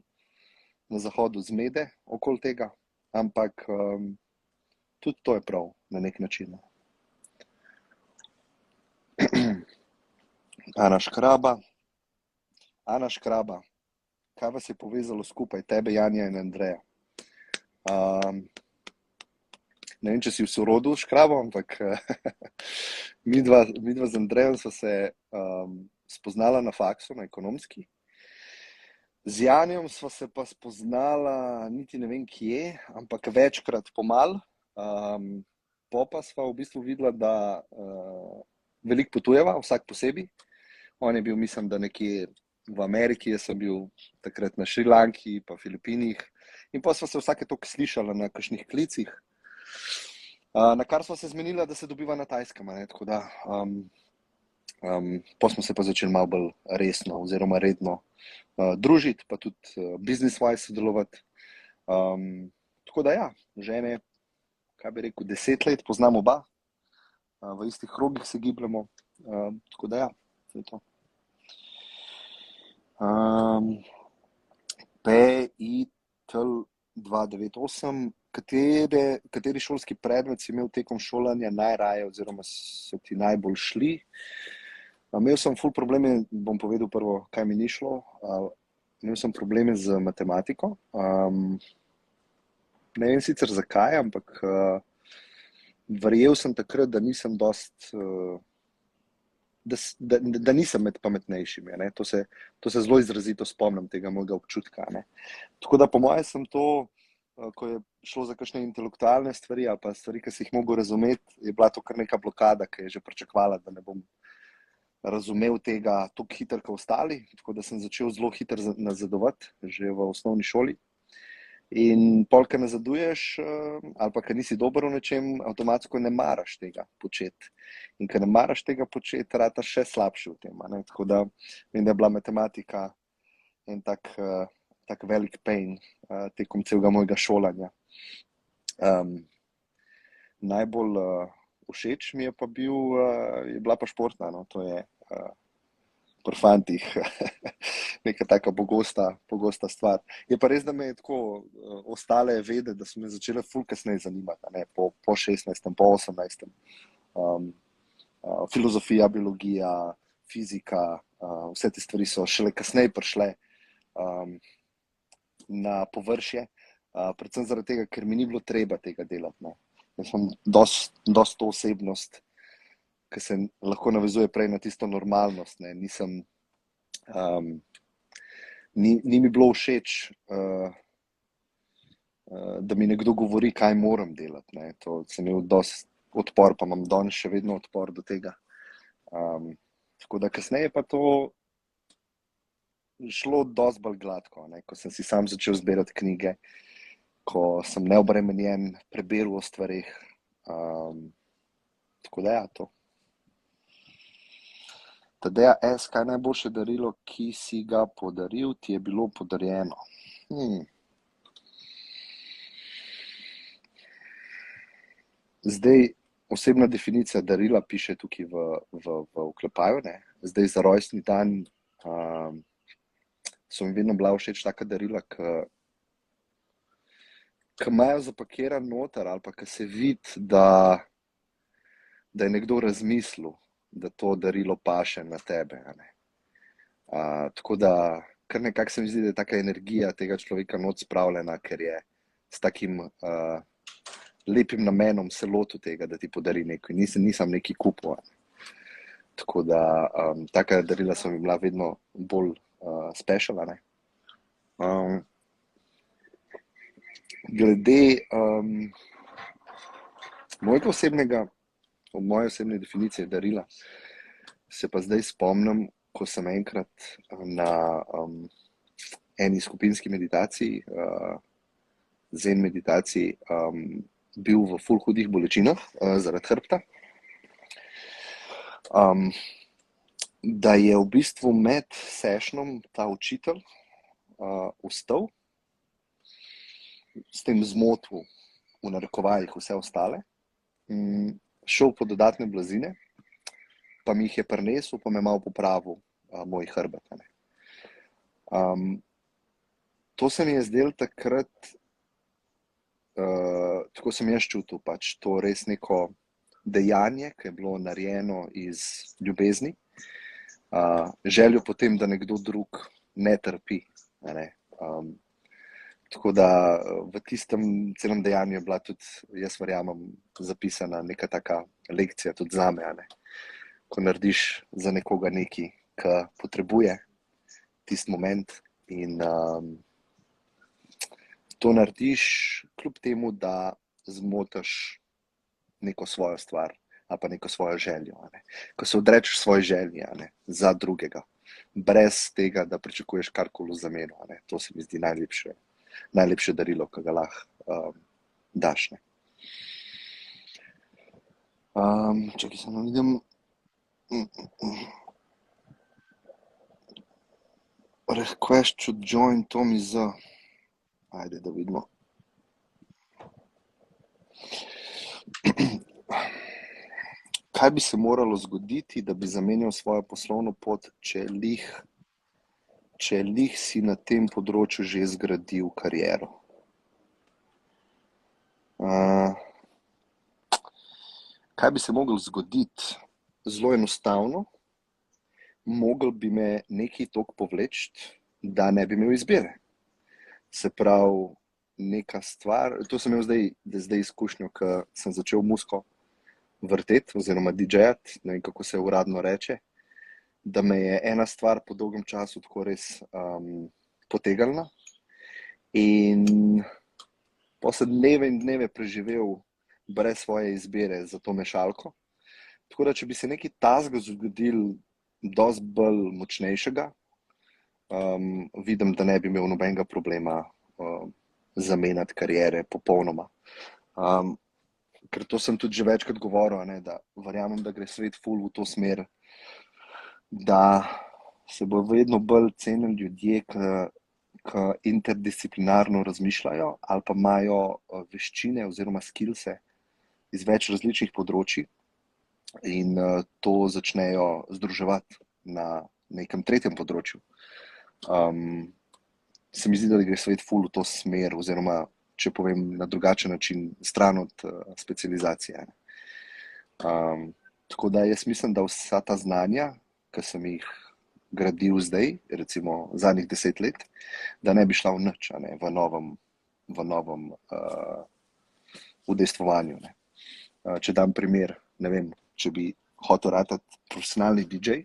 na zahodu zmede okoli tega, ampak tudi to je prav na nek način. Ana Škraba, kaj vas je povezalo skupaj, tebe, Janja in Andreja? Ne vem, če si v sorodu s Škrabo, ampak midva z Andrejem sva se spoznala na faksu, na ekonomski. Z Janjem sva se pa spoznala, niti ne vem kje, ampak večkrat pomal. Pa sva v bistvu videla, da veliko potujeva, vsak posebej. On je bil, mislim, da nekje v Ameriki, jaz sem bil takrat na Šrilanki, pa Filipinih. In pa sva se vsake toliko slišala na kakšnih klicih, na kar sva se zmenila, da se dobiva na Tajskem. Tako da, pa smo se pa začeli malo bolj resno oziroma redno družiti, pa tudi business-wise sodelovati. Tako da ja, žene, kaj bi rekel, 10 let poznam oba, v istih krogih se gibljamo, tako da ja, to je to. PITL 298, kateri šolski predmet si imel tekom šolanja najraje oziroma so ti najbolj šli? Imel sem ful probleme, bom povedal prvo, kaj mi ni šlo. Imel sem probleme z matematiko. Ne vem sicer zakaj, ampak verjel sem takrat, da nisem da nisem med pametnejšimi. Ne? To se zelo izrazito spomnim tega mojega občutka. Ne? Tako da po moje sem to, ko je šlo za kakšne intelektualne stvari ali pa stvari, ki si jih mogel razumeti, je bila to kar neka blokada, ki je že pričakovala, da ne bom razumel tega toliko hitro kot ostali. Tako da sem začel zelo hitro nazadovati, že v osnovni šoli. In pol, ko nazaduješ, ali pa ko nisi dober v nečem, avtomatsko ne maraš tega početi. In ko ne maraš tega početi, rataš še slabši v tem. Ne? Tako da vem, da je bila matematika en tak velik pain tekom celega mojega šolanja. Najbolj všeč mi je pa je bila pa športna, no? To je pri fantih neka taka pogosta stvar. Je pa res, da me je tako ostale vede, da so me začele ful kasneje zanimati, ne? Po 16, po 18. filozofija, biologija, fizika, vse te stvari so šele kasneje prišle na površje, predvsem zaradi tega, ker mi ni bilo treba tega delati. Ne. Jaz sem dost to osebnost, ki se lahko navezuje prej na tisto normalnost. Ne. Ni mi bilo všeč, da mi nekdo govori, kaj moram delati. Ne. To sem imel dost odpor, pa imam danes še vedno odpor do tega. Tako da kasneje pa to šlo dosti bolj gladko, ne? Ko sem si sam začel zbirati knjige, ko sem neobremenjen prebiral o stvareh. Tako da ja, to. Tadeja S., kaj najboljše darilo, ki si ga podaril, ti je bilo podarjeno? Zdaj, osebna definicija darila piše tukaj v oklepaju, ne. Zdaj za rojstni dan so mi vedno bila všeč taka darila, ki imajo zapakiran noter ali pa ki se vidi, da je nekdo razmislil, da to darilo paše na tebe. Ne. Tako da kar nekako se mi zdi, da je taka energija tega človeka not spravljena, ker je s takim lepim namenom se lotil tega, da ti podari nekaj. Nisem neki kupil. Tako da taka darila so mi bila vedno bolj special. Glede moje osebne definicije darila, se pa zdaj spomnim, ko sem enkrat na eni skupinski meditaciji, zen meditaciji, bil v ful hudih bolečinah zaradi hrbta. Da je v bistvu med sešnom ta učitelj vstal, s tem zmotil v narekovajih vse ostale, šel po dodatne blazine, pa mi jih je prinesel, pa me malo popravil moj hrbet. To se mi je zdelo takrat, tako sem jaz čutil, pač to res neko dejanje, ki je bilo narejeno iz ljubezni, željo potem, da nekdo drug ne trpi. Ne. Tako da v tistem celem dejanju je bila tudi, jaz verjamem, zapisana neka taka lekcija tudi zame. Ne. Ko narediš za nekoga nekaj, ki potrebuje tisti moment in to narediš kljub temu, da zmotiš neko svojo stvar ali pa neko svojo željo. Ne. Ko se odrečeš svoji želji za drugega, brez tega, da pričakuješ karkoli v zameno. To se mi zdi najlepše darilo, ki ga lahko daš. Ne. Čakaj, samo vidim. Request to join Tommy Z. Ajde, da vidimo. Kaj bi se moralo zgoditi, da bi zamenjal svojo poslovno pot, če lih si na tem področju že zgradil kariero? Kaj bi se moglo zgoditi? Zelo enostavno. Mogel bi me nekaj toliko povleči, da ne bi imel izbire. Se pravi, neka stvar, to sem imel zdaj izkušnjo, ko sem začel muziko vrteti oziroma DJ-jati, ne vem, kako se uradno reče, da me je ena stvar po dolgem času tako res potegnila in potem sem dneve in dneve preživel brez svoje izbire za to mešalko. Tako da, če bi se nekaj takega zgodilo dosti bolj močnejšega, vidim, da ne bi imel nobenega problema zamenjati kariere popolnoma. Ker to sem tudi že večkrat govoril, da verjamem, da gre svet ful v to smer, da se bo vedno bolj cenili ljudje, ki interdisciplinarno razmišljajo ali pa imajo veščine oziroma skillse iz več različnih področij in to začnejo združevati na nekem tretjem področju. Se mi zdi, da gre svet ful v to smer, oziroma, če povem na drugačen način, stran od specializacije. Tako da jaz mislim, da vsa ta znanja, ki sem jih gradil zdaj, recimo zadnjih 10 let, da ne bi šla v nič, a ne, v novem udejstvovanju. Ne. Če dam primer, ne vem, če bi hotel ratati profesionalni DJ,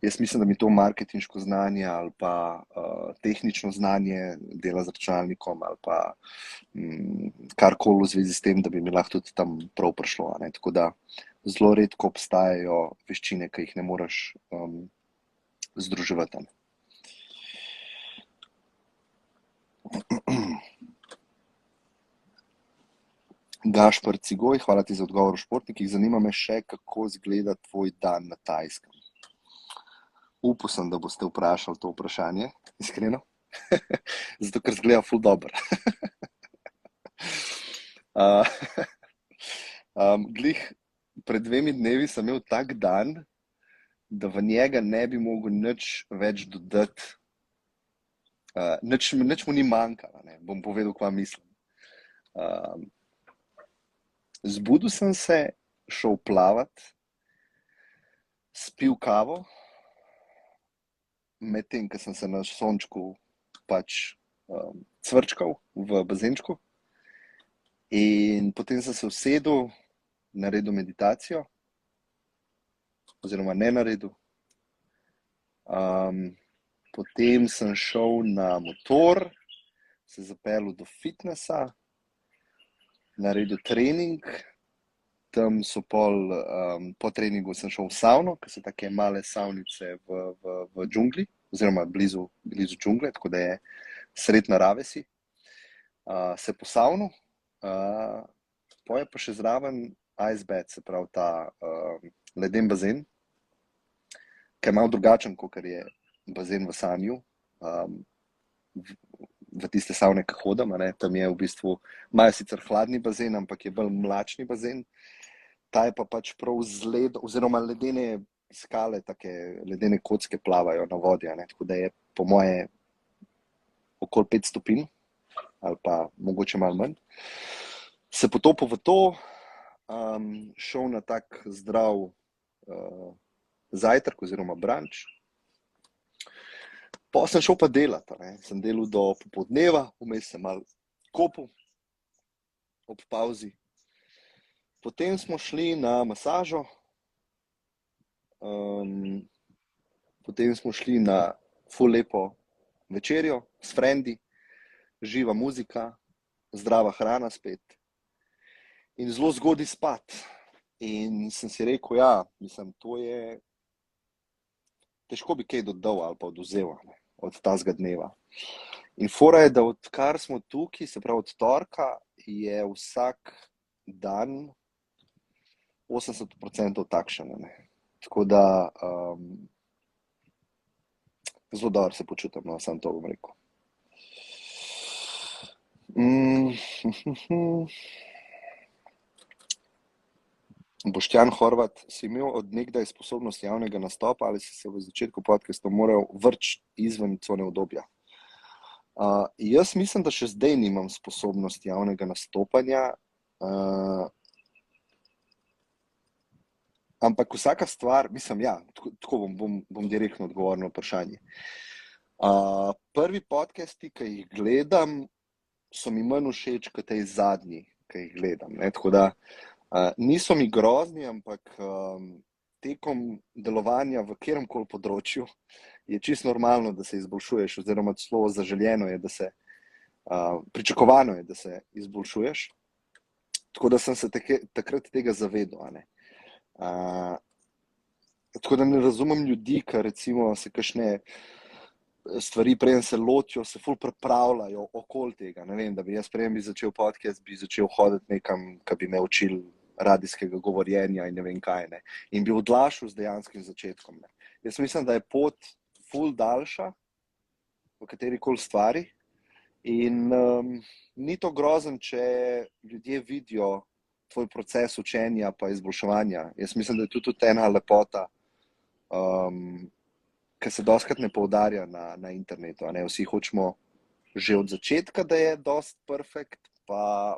jaz mislim, da mi to marketinško znanje ali pa tehnično znanje dela z računalnikom ali pa karkoli v zvezi s tem, da bi mi lahko tudi tam prav prišlo. A ne. Tako da zelo redko obstajajo veščine, ki jih ne moreš združevati. Gašper Cigoj, hvala ti za odgovor o športnikih. Zanima me še, kako izgleda tvoj dan na Tajskem. Upal sem, da boste vprašali to vprašanje, iskreno. Zato, ker izgleda ful dobro. Glih pred 2 dnevi sem imel tak dan, da v njega ne bi mogel nič več dodati. Nič mu ni manjkalo, ne. Bom povedal, kva mislim. Zbudil sem se, šel plavat, spil kavo, medtem, ko sem se na sončku pač cvrčkal v bazenčku, in potem sem se usedel, naredil meditacijo, oziroma ne naredil. Potem sem šel na motor, se zapeljal do fitnesa, naredil trening, tam so po treningu sem šel v savno, ker so take male savnice v džungli, oziroma blizu džungle, tako da je sred narave si. Se posavnil, potem je pa še zraven ice bath, se pravi ta leden bazen, ki je malo drugačen, kakor je bazen v Sanju, v tiste savne, ki hodim, a ne, tam je v bistvu, imajo sicer hladni bazen, ampak je bolj mlačni bazen, ta je pa pač prav z ledom, oziroma ledene skale, take ledene kocke plavajo na vodi, a ne, tako da je po moje okoli 5 stopinj, ali pa mogoče malo manj. Se potopil v to, šel na tak zdrav zajtrk oziroma brunch. Potem sem šel pa delati, a ne. Sem delal do popoldneva, vmes sem malo kopal ob pavzi. Potem smo šli na masažo, potem smo šli na ful lepo večerjo s frendi, živa muzika, zdrava hrana spet in zelo zgodaj spat. In sem si rekel, ja, mislim, to je, težko bi kaj dodal ali pa odvzel, ne, od tazga dneva. In fora je, da odkar smo tukaj, se pravi od torka, je vsak dan 80% takšen, ne. Tako da zelo dobro se počutim, no, samo to bom rekel. Boštjan Horvat, si imel od nekdaj sposobnost javnega nastopa ali si se v začetku podcasta moral vrči izven cone udobja? Jaz mislim, da še zdaj nimam sposobnost javnega nastopanja, ampak vsaka stvar, mislim, ja, tako bom direktno odgovoril na vprašanje. Prvi podcasti, ki jih gledam, so mi manj všeč kot tej zadnji, ki jih gledam, ne, tako da niso mi grozni, ampak tekom delovanja v kateremkoli področju je čisto normalno, da se izboljšuješ, oziroma celo zaželjeno je, da se, pričakovano je, da se izboljšuješ. Tako da sem se takrat tega zavedal, a ne. Tako da ne razumem ljudi, ki recimo se kakšne stvari, preden se lotijo, se ful pripravljajo okoli tega. Ne vem, da bi jaz preden bi začel podcast, bi začel hoditi nekam, ki bi me učili radijskega govorjenja in ne vem kaj, ne. In bi odlašal z dejanskim začetkom, ne. Jaz mislim, da je pot ful daljša v katerikoli stvari in ni to grozen, če ljudje vidijo tvoj proces učenja pa izboljševanja. Jaz mislim, da je tudi ena lepota, ki se dostikrat ne poudarja na internetu, a ne. Vsi hočemo že od začetka, da je dosti perfekt pa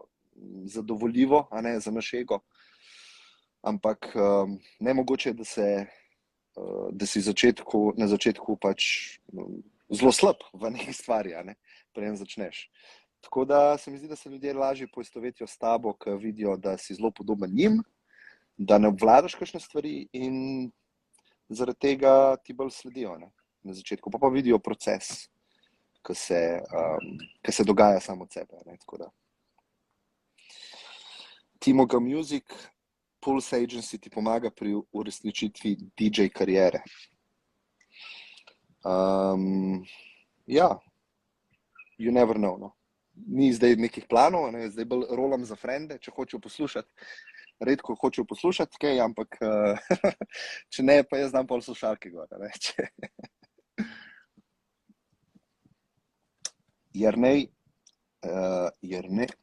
zadovoljivo, a ne, za naš ego. ampak nemogoče je, da si na začetku pač zelo slab v neki stvari, a ne, preden začneš. Tako da se mi zdi, da se ljudje lažje poistovetijo s tabo, ker vidijo, da si zelo podoben njim, da ne obvladaš kakšne stvari in zaradi tega ti bolj sledijo, ne, na začetku. Pa vidijo proces, ki se dogaja samo od sebe, ne, tako da. Timoga Music, Pulse Agency ti pomaga pri uresničitvi DJ kariere. Ja, you never know, no. Ni zdaj nekih planov, ne? Zdaj bolj rolam za frende, če hočejo poslušati. Redko hočejo poslušati kaj, ampak če ne, pa jaz znam pol slušalke gor, ne? Jernej,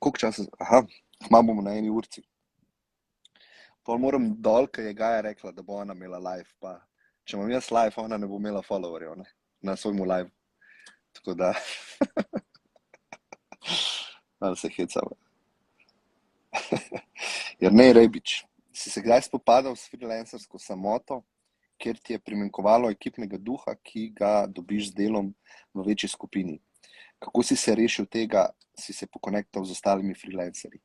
koliko časa? Aha, kmalu bomo na 1 urci. Pol moram dol, ker je Gaja rekla, da bo ona imela live, pa če imam jaz live, ona ne bo imela followerjev, ne? Na svojemu live. Tako da ali se hecam. Jernej Rebič, si se kdaj spopadal s freelancersko samoto, kjer ti je primanjkovalo ekipnega duha, ki ga dobiš z delom v večji skupini? Kako si se rešil tega, si se pokonektal z ostalimi freelancerji?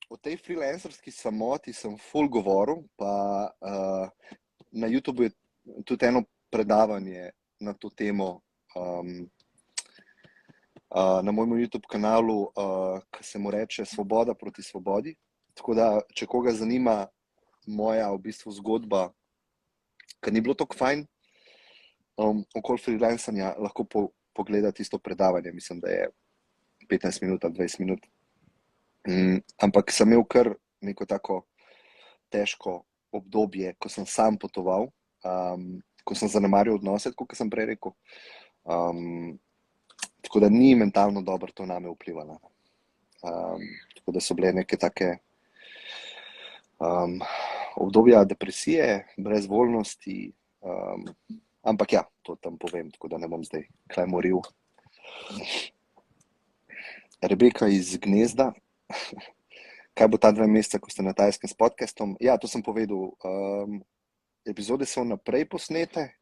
O tej freelancerski samoti sem ful govoril, pa na YouTube je tudi eno predavanje na to temo, na mojem YouTube kanalu, ki se mu reče Svoboda proti svobodi. Tako da, če koga zanima moja v bistvu zgodba, ki ni bilo tako fajn, okoli freelancanja, lahko pogleda tisto predavanje, mislim, da je 15 minut ali 20 minut. Ampak sem imel kar neko tako težko obdobje, ko sem sam potoval, ko sem zanemaril odnose, kot sem prej rekel. Tako da ni mentalno dobro to name vplivalo. Tako da so bile neke take obdobja depresije, brezvoljnosti, ampak ja, to tam povem, tako da ne bom zdaj kaj moril. Rebeka iz Gnezda, kaj bo ta 2 meseca, ko ste na Tajskem s podcastom? Ja, to sem povedal, epizode so naprej posnete,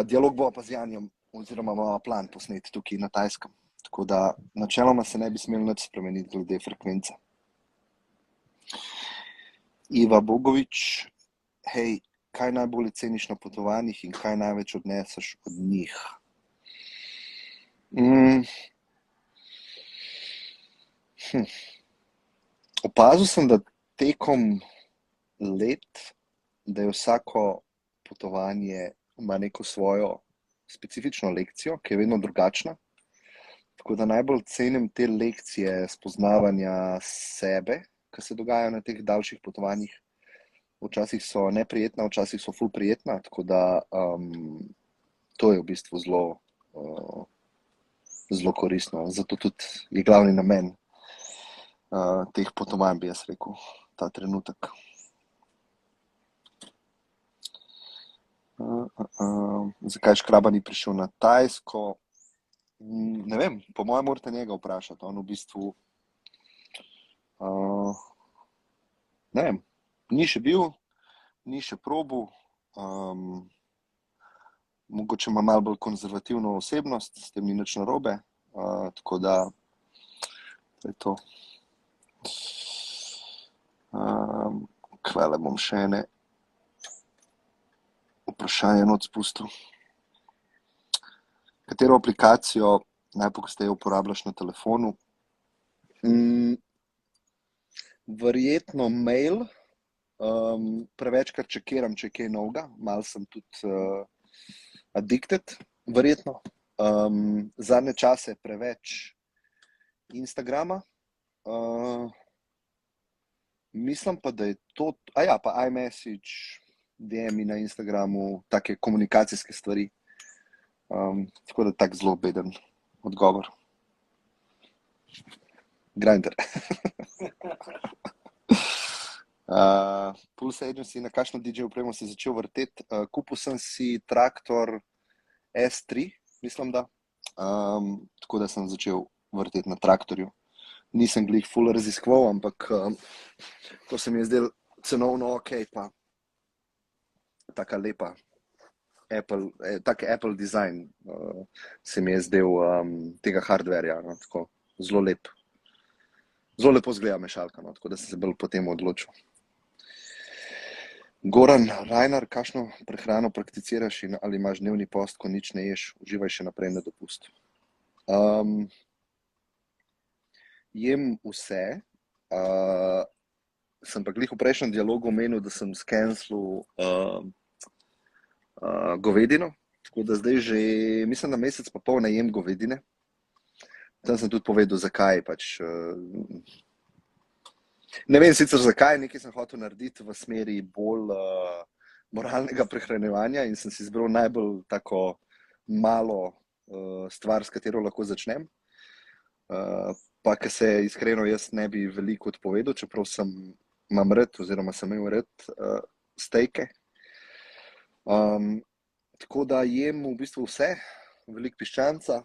dialog bo pa z Janjem, oziroma imamo plan posneti tukaj na Tajskem, tako da načeloma se ne bi smelo nič spremeniti glede frekvence. Iva Bogovič, hej, kaj najbolj ceniš na potovanjih in kaj največ odneseš od njih? Opazil sem, da tekom let, da je vsako potovanje ima neko svojo specifično lekcijo, ki je vedno drugačna. Tako da najbolj cenim te lekcije spoznavanja sebe, ki se dogajajo na teh daljših potovanjih. Včasih so neprijetna, včasih so ful prijetna, tako da to je v bistvu zelo koristno. Zato tudi je glavni namen teh potovanj, bi jaz rekel, ta trenutek. Zakaj Škraba ni prišel na Tajsko? Ne vem, po mojem morate njega vprašati. On v bistvu ne vem, ni še bil, ni še probal, mogoče ima malo bolj konzervativno osebnost, s tem ni nič narobe, tako da je to. Hvala, bom še ene vprašanje not spustil. Katero aplikacijo najpogosteje uporabljaš na telefonu? Verjetno mail, prevečkrat čekiram, če je kaj novega, malo sem tudi addicted, verjetno. Zadnje čase preveč Instagrama, mislim pa, da je to, pa iMessage, DM-i na Instagramu, take komunikacijske stvari. Tako da tak zelo beden odgovor. Grindr. Pulse Agency, na kakšno DJ opremo si začel vrteti? Kupil sem si traktor S3, mislim da. Tako da sem začel vrteti na traktorju. nisem glih ful raziskoval, ampak to se mi je zdelo cenovno ok, pa taka lepa Apple design se mi je zdel tega hardverja, no, tako zelo lep. Zelo lepo zgleda mešalka, no, tako da sem se bolj potem odločil. Goran Rajnar, kakšno prehrano prakticiraš in ali imaš dnevni post, ko nič ne ješ, uživaj še naprej na dopustu? Jem vse, sem pa glih v prejšnjem dialogu omenil, da sem skenslil govedino, tako da zdaj že, mislim, na mesec pa pol ne jem govedine. Tam sem tudi povedal, zakaj pač. Ne vem sicer zakaj, nekaj sem hotel narediti v smeri bolj moralnega prehranjevanja in sem si izbral najbolj tako malo stvar, s katero lahko začnem. Pa ker se iskreno jaz ne bi veliko odpovedal, čeprav imam rad oziroma sem imel rad stejke. Tako da jem v bistvu vse, veliko piščanca.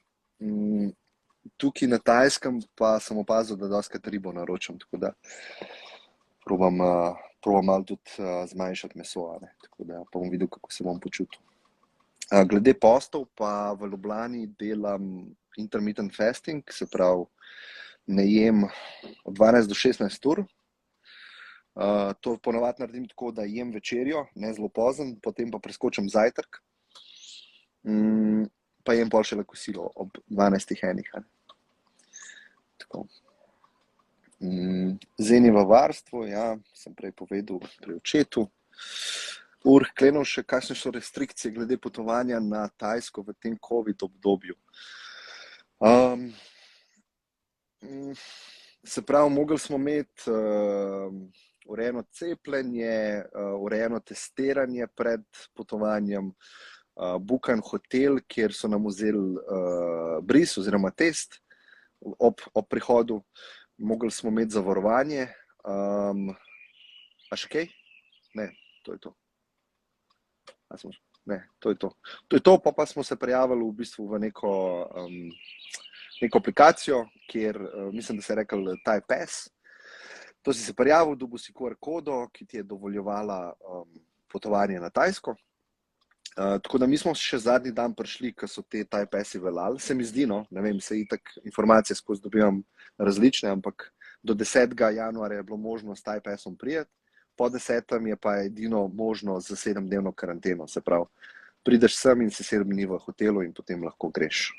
Tukaj na Tajskem pa sem opazil, da dostikrat ribo naročam, tako da probam malo tudi zmanjšati meso, ne? Tako da pa bom videl, kako se bom počutil. Glede postov pa v Ljubljani delam intermittent fasting, se pravi ne jem od 12 do 16 ur. To ponavadi naredim tako, da jem večerjo, ne zelo pozen, potem pa preskočim zajtrk, pa jem pol šele kosilo ob 12:01. Tako. Zeni v varstvu, ja, sem prej povedal pri očetu. Klenovšek, kakšne so restrikcije glede potovanja na Tajsko v tem COVID obdobju? Se pravi, mogli smo imeti urejeno cepljenje, urejeno testiranje pred potovanjem, bukan hotel, kjer so nam vzeli bris oziroma test ob prihodu. Mogli smo imeti zavarovanje. A še kaj? Ne, to je to. Ne, to je to. To je to, pa smo se prijavili v bistvu v neko aplikacijo, kjer mislim, da se je rekel Thai Pass. To si se prijavil, dobil si QR kodo, ki ti je dovoljevala potovanje na Tajsko. Tako da mi smo še zadnji dan prišli, ko so te Thai Passi veljali. Se mi zdi, no, ne vem, se itak informacije skozi dobivam različne, ampak do 10. januarja je bilo možno s Thai Passom prijeti, po 10. je pa edino možno za 7-dnevno karanteno. Se pravi, prideš sem in si 7 dni v hotelu in potem lahko greš.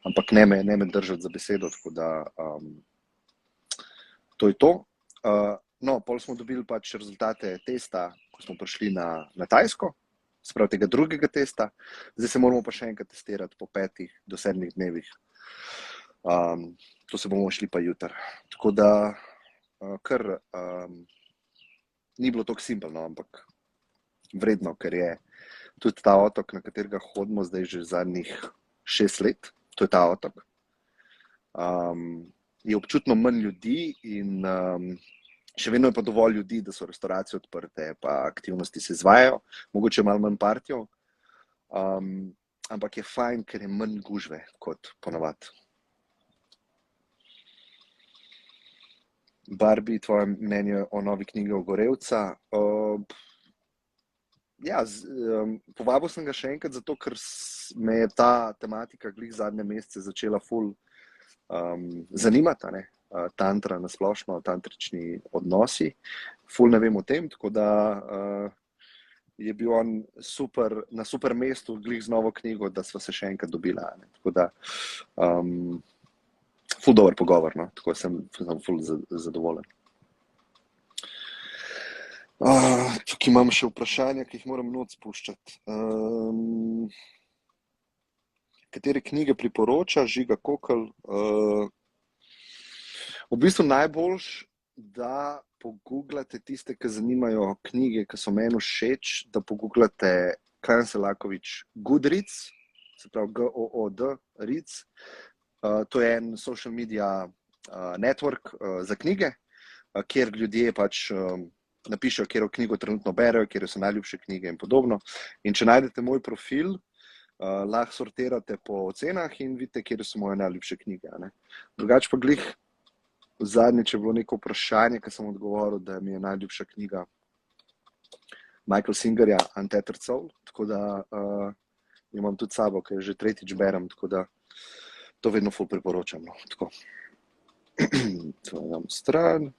Ampak ne me držati za besedo, tako da to je to. No, pol smo dobili pač rezultate testa, ko smo prišli na Tajsko, se pravi tega drugega testa. Zdaj se moramo pa še enkrat testirati po 5 do 7 dnevih. To se bomo šli pa jutri. Tako da kar ni bilo tako simpelno, ampak vredno, ker je tudi ta otok, na katerega hodimo zdaj že zadnjih 6 let, to je ta otok. Je občutno manj ljudi in še vedno je pa dovolj ljudi, da so restauracije odprte, pa aktivnosti se izvajajo, mogoče malo manj partijo, ampak je fajn, ker je manj gužve kot ponavadi. Barbie, tvoje mnenje o novi knjigi Ogorevca? Ja, povabil sem ga še enkrat zato, ker me je ta tematika glih zadnje mesece začela ful zanimati, ne? Tantra na splošno, tantrični odnosi. Ful ne vem o tem, tako da je bil on na super mestu glih z novo knjigo, da sva se še enkrat dobila, ne? Tako da ful dober pogovor, no? Tako sem ful zadovoljen. Tukaj imam še vprašanja, ki jih moram not spuščati. Katere knjige priporoča Žiga Kokelj? V bistvu najboljš, da pogooglate tiste, ki zanimajo knjige, ki so meni všeč, da pogooglate Kran Selaković Goodreads, se pravi G-O-O-D, Reads. To je en social media network za knjige, kjer ljudje pač napišejo, katero knjigo trenutno berejo, kjer so najljubše knjige in podobno. In če najdete moj profil, lahko sortirate po ocenah in vidite, kjer so moje najljubše knjige, ne? Drugače pa glih Zadnjič je bilo neko vprašanje, ki sem odgovoril, da mi je najljubša knjiga Michael Singerja Untethered Soul, tako da imam tudi sabo, ki že tretjič berem, tako da to vedno ful priporočam. No. Tako. To dam stran.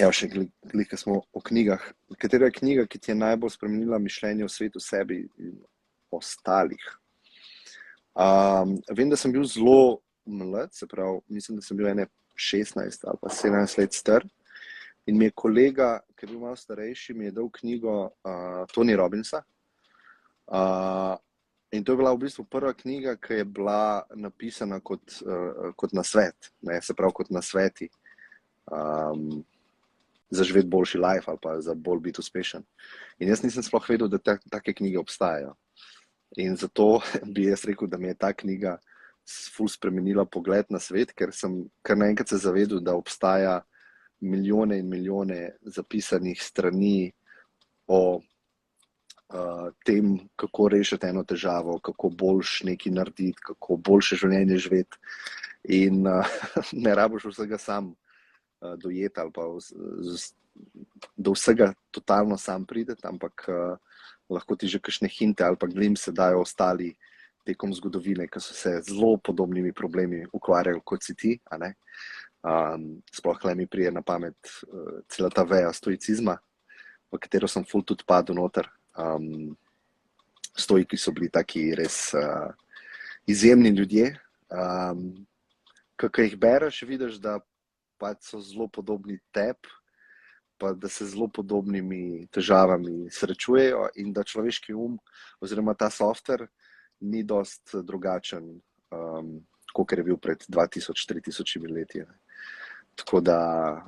Evo še glika smo o knjigah. Katera je knjiga, ki ti je najbolj spremenila mišljenje o svetu, sebi in ostalih? Vem, da sem bil zelo mlad, se pravi, mislim, da sem bil 16 ali pa 17 let star. In mi je kolega, ki je bil malo starejši, mi je dal knjigo Tony Robbinsa. In to je bila v bistvu prva knjiga, ki je bila napisana kot nasvet, ne, se pravi kot nasveti za živeti boljši life ali pa za bolj biti uspešen. In jaz nisem sploh vedel, da take knjige obstajajo. In zato bi jaz rekel, da mi je ta knjiga ful spremenila pogled na svet, ker sem kar naenkrat se zavedel, da obstaja milijone in milijone zapisanih strani o tem, kako rešiti eno težavo, kako boljš nekaj narediti, kako boljše življenje živeti. In ne rabiš vsega sam dojeti ali pa do vsega totalno sam prideti, ampak lahko ti že kakšne hinte ali pa glimpse dajo ostali tekom zgodovine, ki so se zelo podobnimi problemi ukvarjali kot si ti, a ne? Sploh le mi prije na pamet cela ta veja stoicizma, v katero sem ful tudi padel noter. Stoiki so bili taki res izjemni ljudje. Ko jih bereš, vidiš, da pač so zelo podobni tebi, pa da se zelo podobnimi težavami srečujejo in da človeški oziroma ta software ni dost drugačen, kot je bil pred 2000-3000 leti. Tako da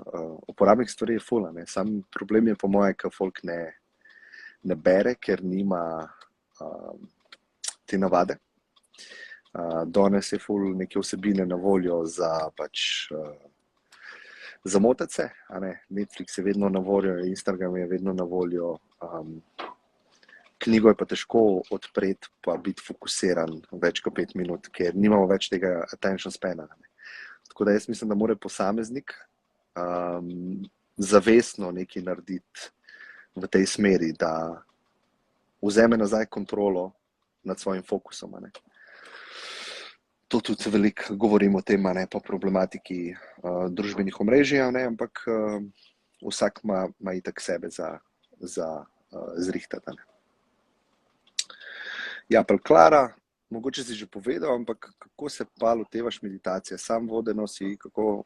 uporabnih stvari je ful, ne. Sam problem je po moje, ker folk ne bere, ker nima te navade. Danes je ful neke vsebine na voljo za pač zamotati se, a ne. Netflix je vedno na voljo, Instagram je vedno na voljo. Knjigo je pa težko odpreti pa biti fokusiran več kot 5 minut, ker nimamo več tega attention spana. Tako da jaz mislim, da mora posameznik zavestno nekaj narediti v tej smeri, da vzeme nazaj kontrolo nad svojim fokusom. Ne. To tudi veliko govorim o tem, ne, pa problematiki družbenih omrežij, ne, ampak vsak ima itak sebe za zrihtati. Ne. Ja, pa Klara, mogoče si že povedal, ampak kako se pa lotevaš meditacije? Sam vodeno si, kako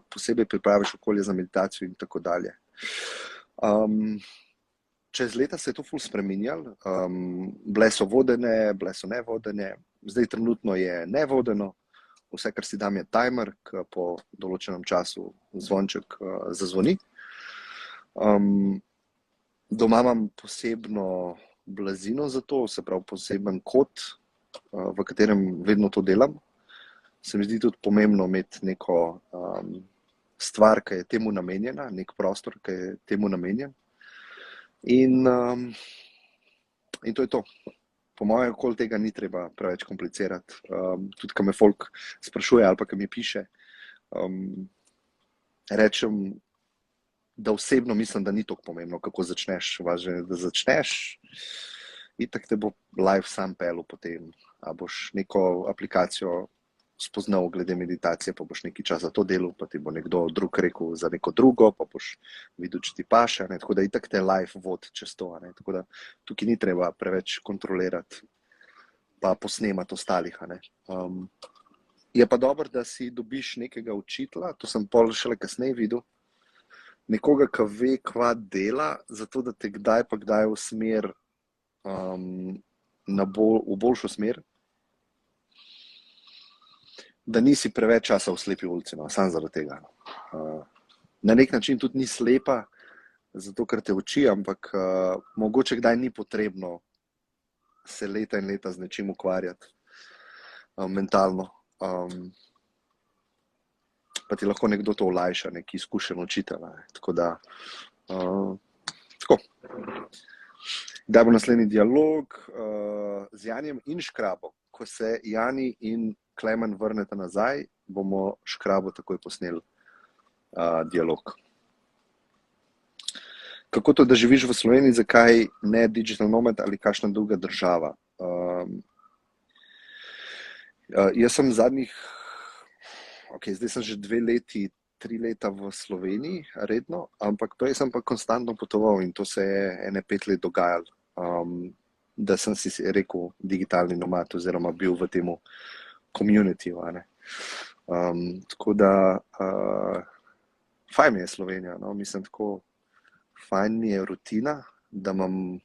posebej pripraviš okolje za meditacijo in tako dalje. Čez leta se je to ful spreminjalo. Bile so vodene, bile so nevodene. Zdaj trenutno je nevodeno. Vse, kar si dam, je timer, ki po določenem času zvonček zazvoni. Doma imam posebno blazino za to, se pravi poseben kot, v katerem vedno to delam. Se mi zdi tudi pomembno imeti neko stvar, ki je temu namenjena, nek prostor, ki je temu namenjen. In to je to. Po mojem okoli tega ni treba preveč komplicirati. Tudi, ko me folk sprašuje ali pa, ko mi piše, rečem, da osebno mislim, da ni toliko pomembno, kako začneš. Važno je, da začneš, itak te bo life sam pelil potem. A boš neko aplikacijo spoznal glede meditacije, pa boš nekaj časa to delal, pa ti bo nekdo drug rekel za neko drugo, pa boš videl, če ti paše. Ne? Tako da itak te life vod čez to. Ne? Tako da tukaj ni treba preveč kontrolirati pa posnemati ostalih. Ne? Je pa dobro, da si dobiš nekega učitelja, to sem pol šele kasneje videl, nekoga, ki ve, kva dela, zato da te kdaj pa kdaj usmer v boljšo smer, da nisi preveč časa v slepi ulici, no, samo zaradi tega. Na nek način tudi ni slepa, zato ker te uči, ampak mogoče kdaj ni potrebno se leta in leta z nečim ukvarjati mentalno. Pa ti lahko nekdo to olajša, neki izkušen učitelj. Tako da, tako. Kdaj bo naslednji dialog z Janijem in Škrabo, ko se Jani in Klemen vrnete nazaj, bomo škrabo takoj posneli dialog. Kako to, da živiš v Sloveniji, zakaj ne digital nomad ali kakšna druga država? Jaz sem zdaj sem že 2 leti, 3 leta v Sloveniji redno, ampak prej sem pa konstantno potoval in to se je 5 let dogajalo, da sem si rekel digitalni nomad oziroma bil v temu communityju, tako da fajn mi je Slovenija, no, mislim tako, fajn mi je rutina, da imam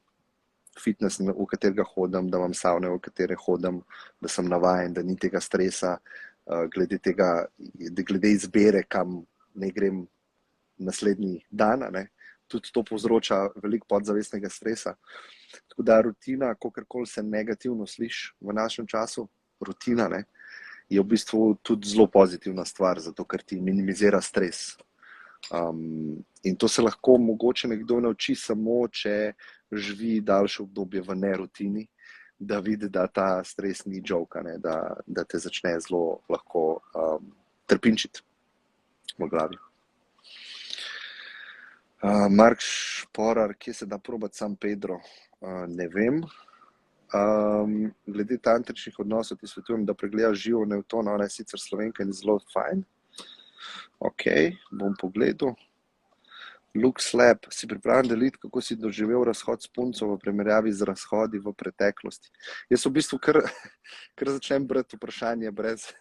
fitness, v katerega hodim, da imam savne, v katere hodim, da sem navajen, da ni tega stresa, glede izbere, kam ne grem naslednji dan, tudi to povzroča veliko podzavestnega stresa. Tako da rutina, kakorkoli se negativno sliši v našem času, rutina, je v bistvu tudi zelo pozitivna stvar, zato ker ti minimizira stres. In to se lahko mogoče nekdo nauči samo, če živi daljše obdobje v nerutini, da vidi, da ta stres ni joke, da te začne zelo lahko trpinčiti v glavi. Mark Šporar, kje se da probati San Pedro? Ne vem. Glede tantričnih odnosov ti svetujem, da pregledaš Živo Newton, ona je sicer Slovenka in je zelo fajn. Ok, bom pogledal. Luke Slap, si pripravljen deliti, kako si doživel razhod s punco v primerjavi z razhodi v preteklosti? Jaz v bistvu kar začnem brati vprašanje brez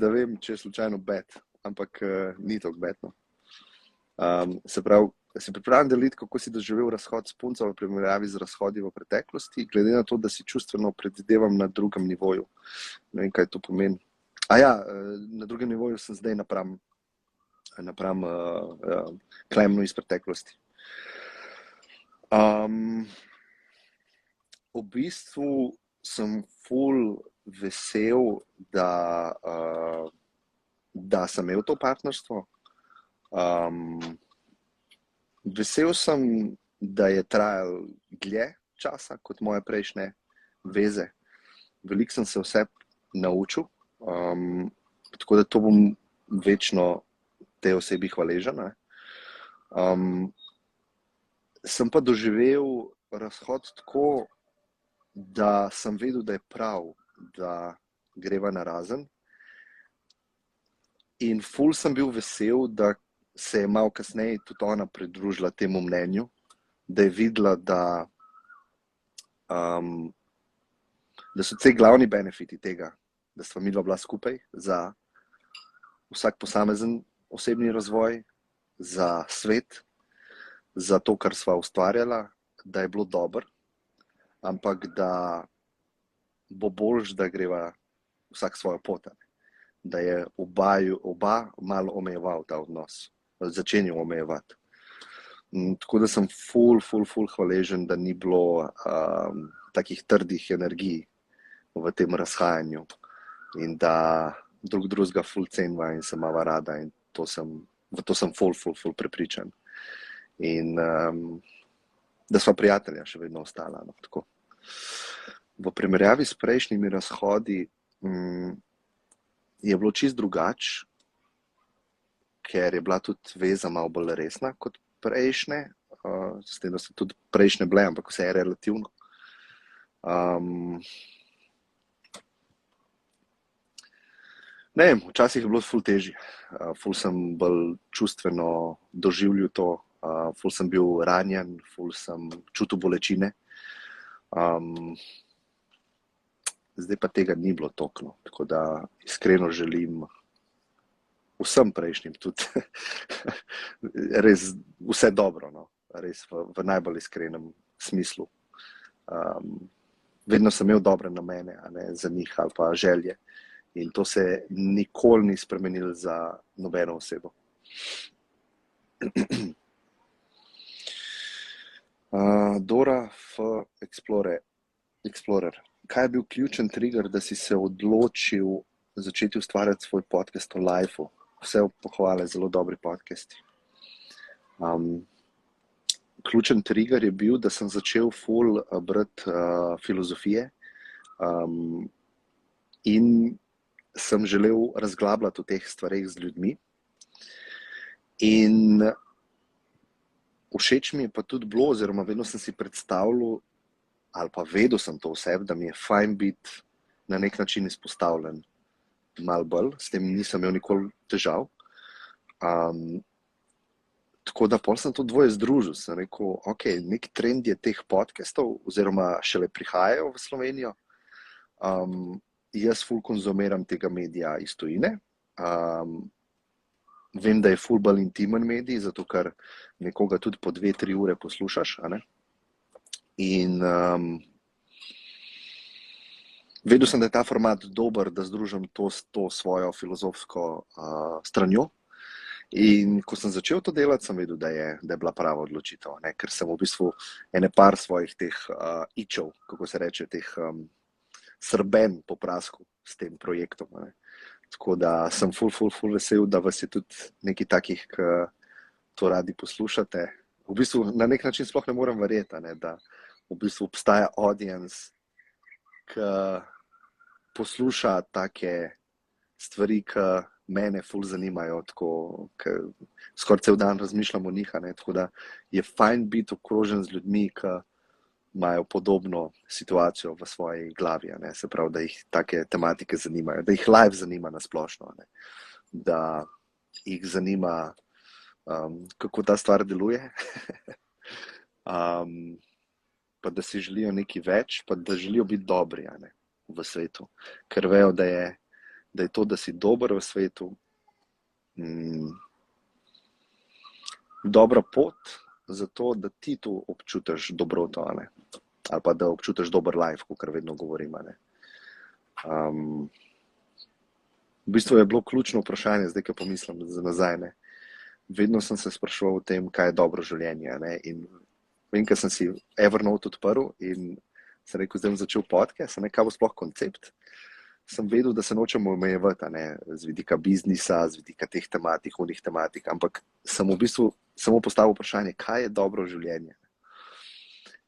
da vem, če je slučajno bad, ampak ni tako badno. Se pravi, si pripravljen deliti, kako si doživel razhod s punco v primerjavi z razhodi v preteklosti, glede na to, da si čustveno predvidevam na drugem nivoju. Ne vem, kaj to pomeni. Na drugem nivoju sem zdaj napram Klemnu iz preteklosti. V bistvu sem ful vesel, da sem imel to partnerstvo. Vesel sem, da je trajal dlje časa kot moje prejšnje veze. Veliko sem se vse naučil, tako da to bom večno tej osebi hvaležen. Sem pa doživel razhod tako, da sem vedel, da je prav, da greva narazen. In ful sem bil vesel, da se je malo kasneje tudi ona pridružila temu mnenju, da je videla, da so te glavni benefiti tega, da sva midva bila skupaj za vsak posamezen osebni razvoj, za svet, za to, kar sva ustvarjala, da je bilo dobro, ampak da bo boljše, da greva vsak svojo pot, da je oba malo omejeval ta odnos, začenjal omejevati. Tako da sem ful hvaležen, da ni bilo takih trdih energij v tem razhajanju in da drug drugega ful cenva in se mava rada in v to sem ful prepričan. In da sva prijatelja še vedno ostala. Tako. V primerjavi s prejšnjimi razhodi je bilo čisto drugače, ker je bila tudi veza malo bolj resna kot prejšnje, s tem, da so tudi prejšnje bile, ampak vse je relativno. Ne vem, včasih je bilo ful težje, ful sem bolj čustveno doživljal to, ful sem bil ranjen, ful sem čutil bolečine. Zdaj pa tega ni bilo toliko, tako da iskreno želim vsem prejšnjim tudi res vse dobro, res v najbolj iskrenem smislu. Vedno sem imel dobre namene, za njih ali pa želje. In to se nikoli ni spremenilo za nobeno osebo. Dora F. Explorer. Kaj je bil ključen trigger, da si se odločil začeti ustvarjati svoj podcast o lifeu? Vse pohvale, zelo dobri podcasti. Ključen trigger je bil, da sem začel ful brati filozofije. in sem želel razglabljati o teh stvareh z ljudmi. In všeč mi je pa tudi bilo, oziroma vedno sem si predstavljal, ali pa vedel sem to vse, da mi je fajn biti na nek način izpostavljen malo bolj, s tem nisem imel nikoli težav. Tako da pol sem to dvoje združil, sem rekel, ok, nek trend je teh podcastov, oziroma šele prihajajo v Slovenijo. Jaz ful konzumiram tega medija iz tujine. Vem, da je ful bolj intimen medij, zato ker nekoga tudi po 2-3 ure poslušaš, a ne? In vedel sem, da je ta format dober, da združim to s to svojo filozofsko stranjo. In ko sem začel to delati, sem vedel, da je bila prava odločitev, ne? Ker sem v bistvu ene par svojih teh ičev, kako se reče, teh srben popraskal s tem projektom, ne? Tako da sem ful vesel, da vas je tudi nekaj takih, ki to radi poslušate. V bistvu na nek način sploh ne morem verjeti, ne, da v bistvu obstaja audience, ki posluša take stvari, ki mene ful zanimajo, tako, ki skoraj cel dan razmišljam o njih, ne, tako da je fajn biti okrožen z ljudmi, ki imajo podobno situacijo v svoji glavi, ne, se pravi, da jih take tematike zanimajo, da jih live zanima na splošno, ne, da jih zanima, kako ta stvar deluje, pa da si želijo nekaj več, pa da želijo biti dobri, ne, v svetu, ker vejo, da je to, da si dober v svetu, dobra pot za to, da ti tu občutiš dobroto, ne, ali pa da občutiš dober life, kakor vedno govorim, ne. V bistvu je bilo ključno vprašanje, zdaj, ko pomislim za nazaj, ne. Vedno sem se spraševal o tem, kaj je dobro življenje, ne, in vem, ko sem si Evernote odprl in sem rekel, zdaj bom začel podcast, ne, kaj bo sploh koncept, sem vedel, da se nočem omejevati, ne, z vidika biznisa, z vidika teh tematik, onih tematik, ampak sem v bistvu samo postavil vprašanje, kaj je dobro življenje.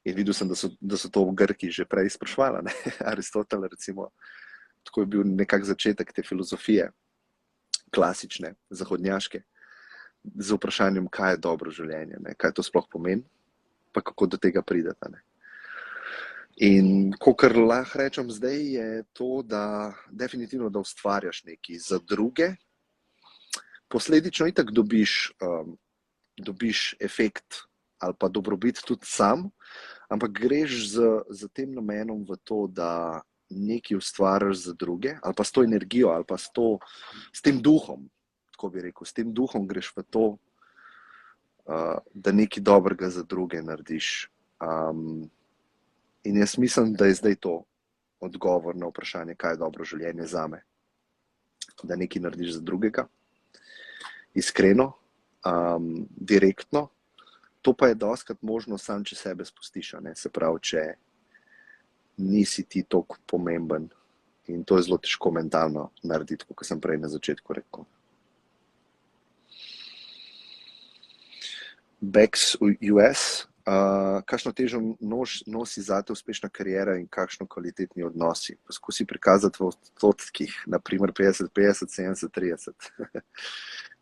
In videl sem, da so to Grki že prej sprašvali, ne, Aristotel recimo, tako je bil nekak začetek te filozofije, klasične, zahodnjaške, z vprašanjem, kaj je dobro življenje, ne, kaj to sploh pomeni, pa kako do tega pridete, ne. In kakor lahko rečem zdaj, je to, da definitivno, da ustvarjaš nekaj za druge, posledično itak dobiš efekt ali pa dobrobit tudi sam, ampak greš z tem namenom v to, da nekaj ustvarjaš za druge, ali pa s to energijo, ali pa s tem duhom, tako bi rekel, s tem duhom greš v to, da nekaj dobrega za druge narediš. In jaz mislim, da je zdaj to odgovor na vprašanje, kaj je dobro življenje zame. Da nekaj narediš za drugega, iskreno, direktno, to pa je dostikrat možno sam, če sebe spustiš, ne, se pravi, če nisi ti toliko pomemben in to je zelo težko mentalno narediti, kot sem prej na začetku rekel. Backs US, kakšno težo nosi zate uspešna kariera in kakšno kvalitetni odnosi? Poskusi prikazati v odstotkih, naprimer 50-50, 70-30.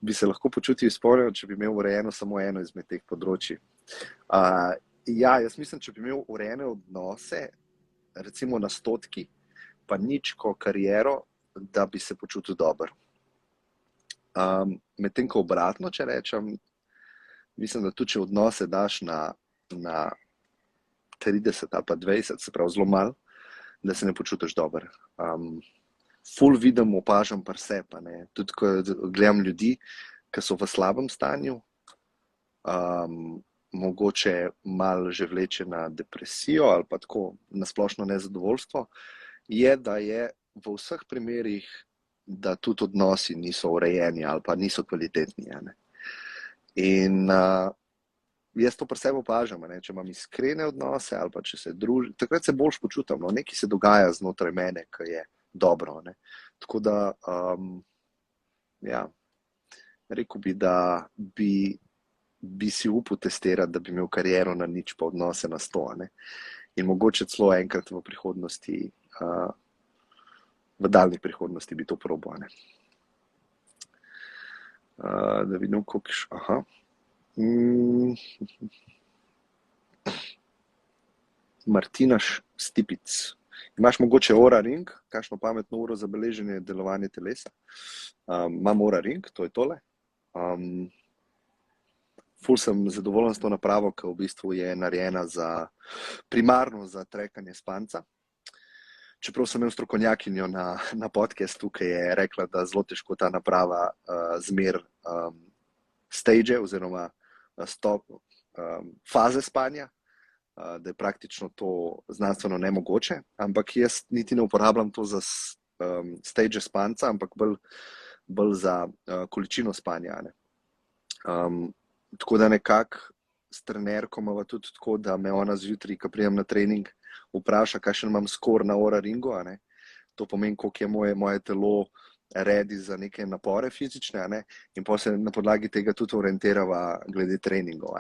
Bi se lahko počutil izpolnjeno, če bi imel urejeno samo eno izmed teh področij. Ja, jaz mislim, če bi imel urejene odnose, recimo na 100, pa nič ko kariero, da bi se počutil dobro. Medtem ko obratno, če rečem, mislim, da tudi če odnose daš na 30 ali pa 20, se pravi zelo malo, da se ne počutiš dobro. Ful vidim, opažam pri sebi, ne. Tudi ko gledam ljudi, ki so v slabem stanju, mogoče malo že vleče na depresijo ali pa tako na splošno nezadovoljstvo, je, da je v vseh primerih, da tudi odnosi niso urejeni ali pa niso kvalitetni, ne. In jaz to pri sebi opažam, ne, če imam iskrene odnose ali pa če se družim, takrat se boljš počutim, no, nekaj se dogaja znotraj mene, ki je dobro, ne. Tako da, ja, rekel bi, da bi si upal testirati, da bi imel kariero na nič, pa odnose na 100, ne. In mogoče celo enkrat v prihodnosti v daljni prihodnosti bi to probal. Da vidim, koliko še. Aha. Martina Stipic. Imaš mogoče Oura Ring, kakšno pametno uro za beleženje delovanja telesa? Imam Oura Ring, to je tole. Ful sem zadovoljen s to napravo, ki v bistvu je narejena primarno za trekanje spanca. Čeprav sem imel strokovnjakinjo na podcastu, ki je rekla, da zelo težko ta naprava zmer stage oziroma faze spanja, da je praktično to znanstveno nemogoče, ampak jaz niti ne uporabljam to za stage spanca, ampak bolj za količino spanja. Tako da nekako s trenerko imava tudi tako, da me ona zjutraj, ko pridem na trening, vpraša, kakšen imam skor na Oura Ringu. To pomeni, koliko je moje telo ready za neke napore fizične, in potem se na podlagi tega tudi orientirava glede treningov.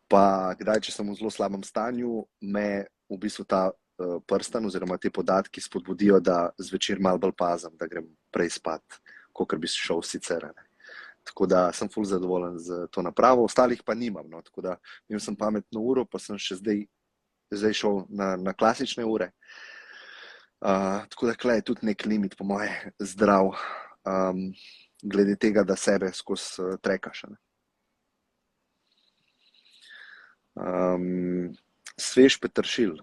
Pa kdaj, če sem v zelo slabem stanju, me v bistvu ta prstan oziroma te podatki spodbudijo, da zvečer malo bolj pazim, da grem prej spat, kakor bi šel sicer. Tako da sem ful zadovoljen z to napravo, ostalih pa nimam. Tako da imel sem pametno uro, pa sem še zdaj šel na klasične ure. Tako da klej je tudi nek limit, po moje, zdrav, glede tega, da sebe skozi trekaš. Svež peteršilj.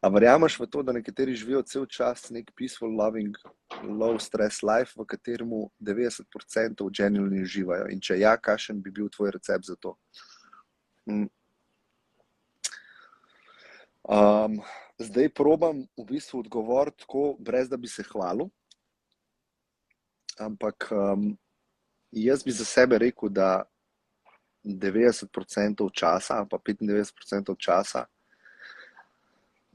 A verjameš v to, da nekateri živijo cel čas nek peaceful, loving, low stress life, v katerem 90% genuinely uživajo? In če ja, kakšen bi bil tvoj recept za to? Zdaj probam v bistvu odgovoriti tako, brez da bi se hvalil, ampak jaz bi za sebe rekel, da 90% časa, pa 95% časa,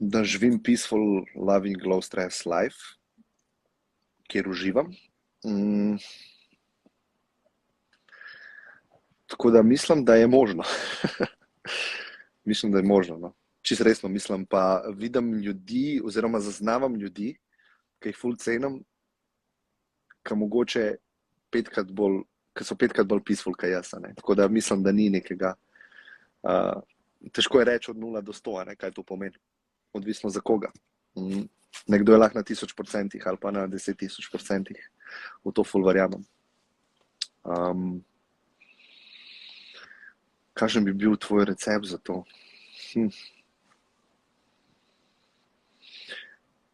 da živim peaceful, loving, low stress life, kjer uživam. Tako da mislim, da je možno. Mislim, da je možno. No. Čisto resno mislim, pa vidim ljudi oziroma zaznavam ljudi, ki jih ful cenim, ki mogoče ki so petkrat bolj peaceful, kot jaz. Tako da mislim, da ni nekega, težko je reči od 0 do 100, kaj to pomeni. Odvisno za koga. Nekdo je lahko na 1000% ali pa na 10 000%. V to ful verjamem. Kakšen bi bil tvoj recept za to?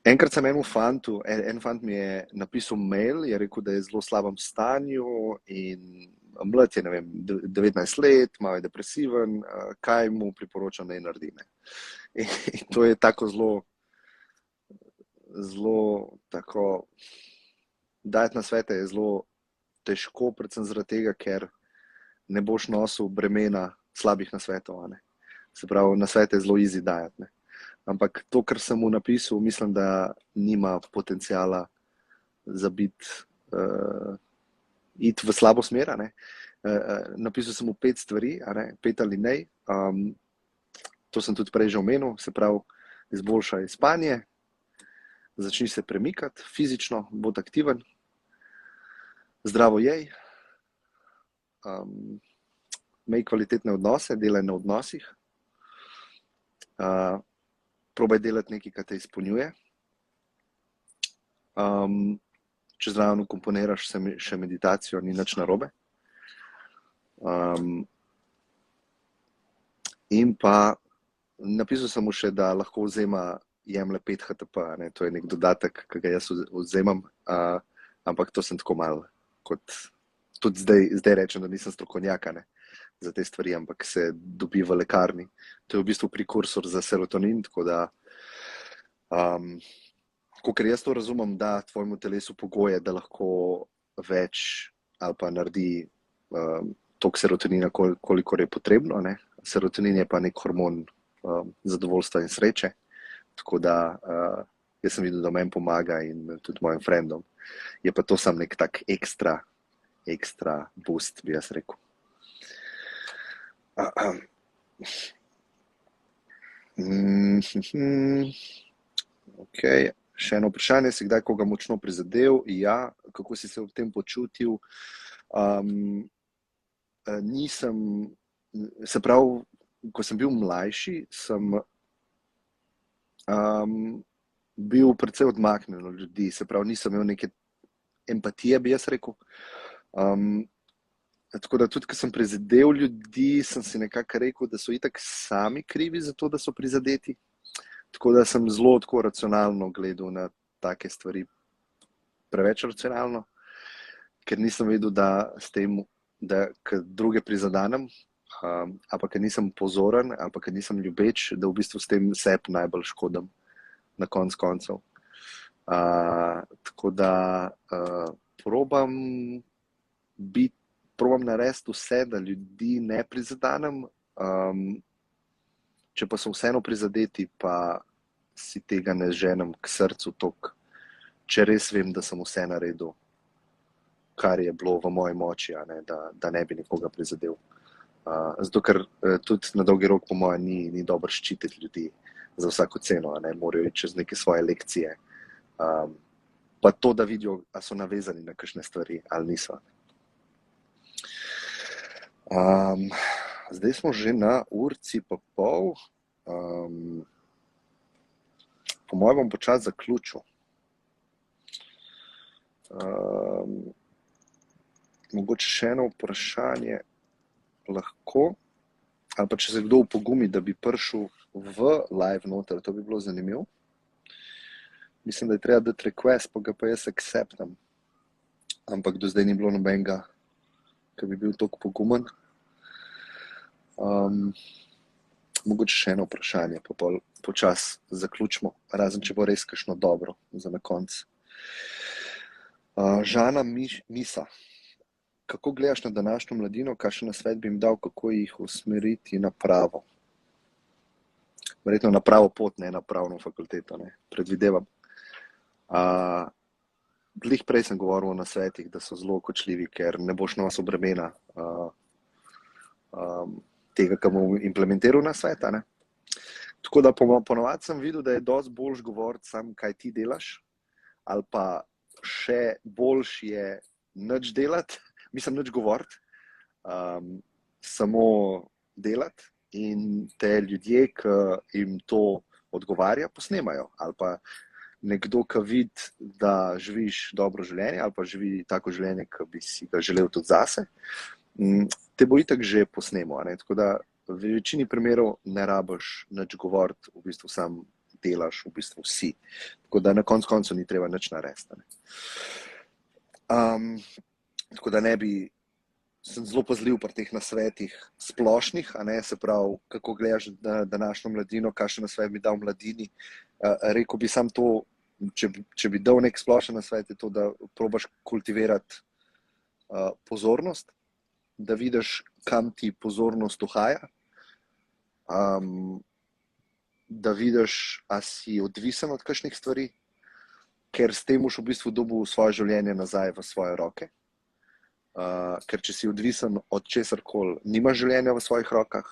Enkrat sem en fant mi je napisal mail, je rekel, da je v zelo slabem stanju in mlad je, ne vem, 19 let, malo je depresiven, kaj mu priporočam, naj naredi. In to je tako zelo tako, dajati nasvete je zelo težko, predvsem zaradi tega, ker ne boš nosil bremena slabih nasvetov. Se pravi, nasvete je zelo easy dajati. Ampak to, kar sem mu napisal, mislim, da nima potencijala za iti v slabo smer. Napisal sem mu 5 stvari, 5 alinej. To sem tudi prej že omenil, se pravi, izboljšaj spanje, začni se premikati fizično, bodi aktiven, zdravo jej, imej kvalitetne odnose, delaj na odnosih, probaj delati nekaj, kar te izpolnjuje. Če zraven vkomponiraš še meditacijo, ni nič narobe. In pa napisal sem mu še, da lahko jemlje 5 HTP, to je nek dodatek, ki ga jaz vzemam, ampak to sem tako malo, kot tudi zdaj rečem, da nisem strokovnjak za te stvari, ampak se dobi v lekarni. To je v bistvu prekursor za serotonin, tako da, kakor jaz to razumem, da tvojemu telesu pogoje, da lahko več ali pa naredi toliko serotonina, kolikor je potrebno. Serotonin je pa nek hormon zadovoljstva in sreče, tako da jaz sem videl, da meni pomaga in tudi mojim frendom. Je pa to sam nek tak ekstra boost, bi jaz rekel. Okay. Še eno vprašanje, si kdaj koga močno prizadel? Ja. Kako si se ob tem počutil? Nisem, se pravi, ko sem bil mlajši, sem bil precej odmaknjen od ljudi, se pravi, nisem imel neke empatije, bi jaz rekel. Tako da tudi, ko sem prizadel ljudi, sem si nekako rekel, da so itak sami krivi za to, da so prizadeti. Tako da sem zelo tako racionalno gledal na take stvari, preveč racionalno, ker nisem vedel, da s tem, da druge prizadanem, ali pa ker nisem pozoren, ali pa ker nisem ljubeč, da v bistvu s tem sebi najbolj škodim na koncu koncev. Tako da probam narediti vse, da ljudi ne prizadanem, če pa so vseeno prizadeti, pa si tega ne ženem k srcu toliko, če res vem, da sem vse naredil, kar je bilo v moji moči, da ne bi nikoga prizadel. Zato, ker tudi na dolgi rok, po mojem, ni dobro ščititi ljudi za vsako ceno, morajo iti čez neke svoje lekcije. Pa to, da vidijo, a so navezani na kakšne stvari ali niso. Zdaj smo že na urci pa pol. Po mojem bom počasi zaključil. Mogoče še eno vprašanje lahko, ali pa če se kdo upogumi, da bi prišel v live noter, to bi bilo zanimivo. Mislim, da je treba dati request, pa ga pa jaz acceptam. Ampak do zdaj ni bilo nobenega, ki bi bil toliko pogumen. Mogoče še eno vprašanje, pa počasi zaključimo, razen če bo res kakšno dobro za na koncu. Žana Misa. Kako gledaš na današnjo mladino, kakšen nasvet bi jim dal, kako jih usmeriti na pravo? Verjetno na pravo pot, ne na pravno fakulteto, ne, predvidevam. Glih prej sem govoril o nasvetih, da so zelo kočljivi, ker ne boš nosil bremena tega, ki bom implementiral na svet. Tako da ponovadi sem videl, da je dosti boljš govoriti sam, kaj ti delaš, ali pa še boljš je nič delati, mislim nič govoriti, samo delati in te ljudje, ki jim to odgovarja, posnemajo. Ali pa nekdo, ki vidi, da živiš dobro življenje ali pa živi tako življenje, ki bi si ga želel tudi zase, te bo itak že posnemal. Tako da v večini primerov ne rabiš nič govoriti, v bistvu sam delaš, v bistvu si. Tako da na koncu ni treba nič narediti. Tako da sem zelo pazljiv pri teh nasvetih splošnih, se pravi, kako gledaš na današnjo mladino, kakšen nasvet bi dal mladini. Rekel bi sam to, če bi dal nek splošen nasvet, je to, da probaš kultivirati pozornost, da vidiš, kam ti pozornost uhaja, da vidiš, a si odvisen od kakšnih stvari, ker s tem boš v bistvu dobil svoje življenje nazaj v svoje roke. Ker če si odvisen od česarkoli, nimaš življenja v svojih rokah,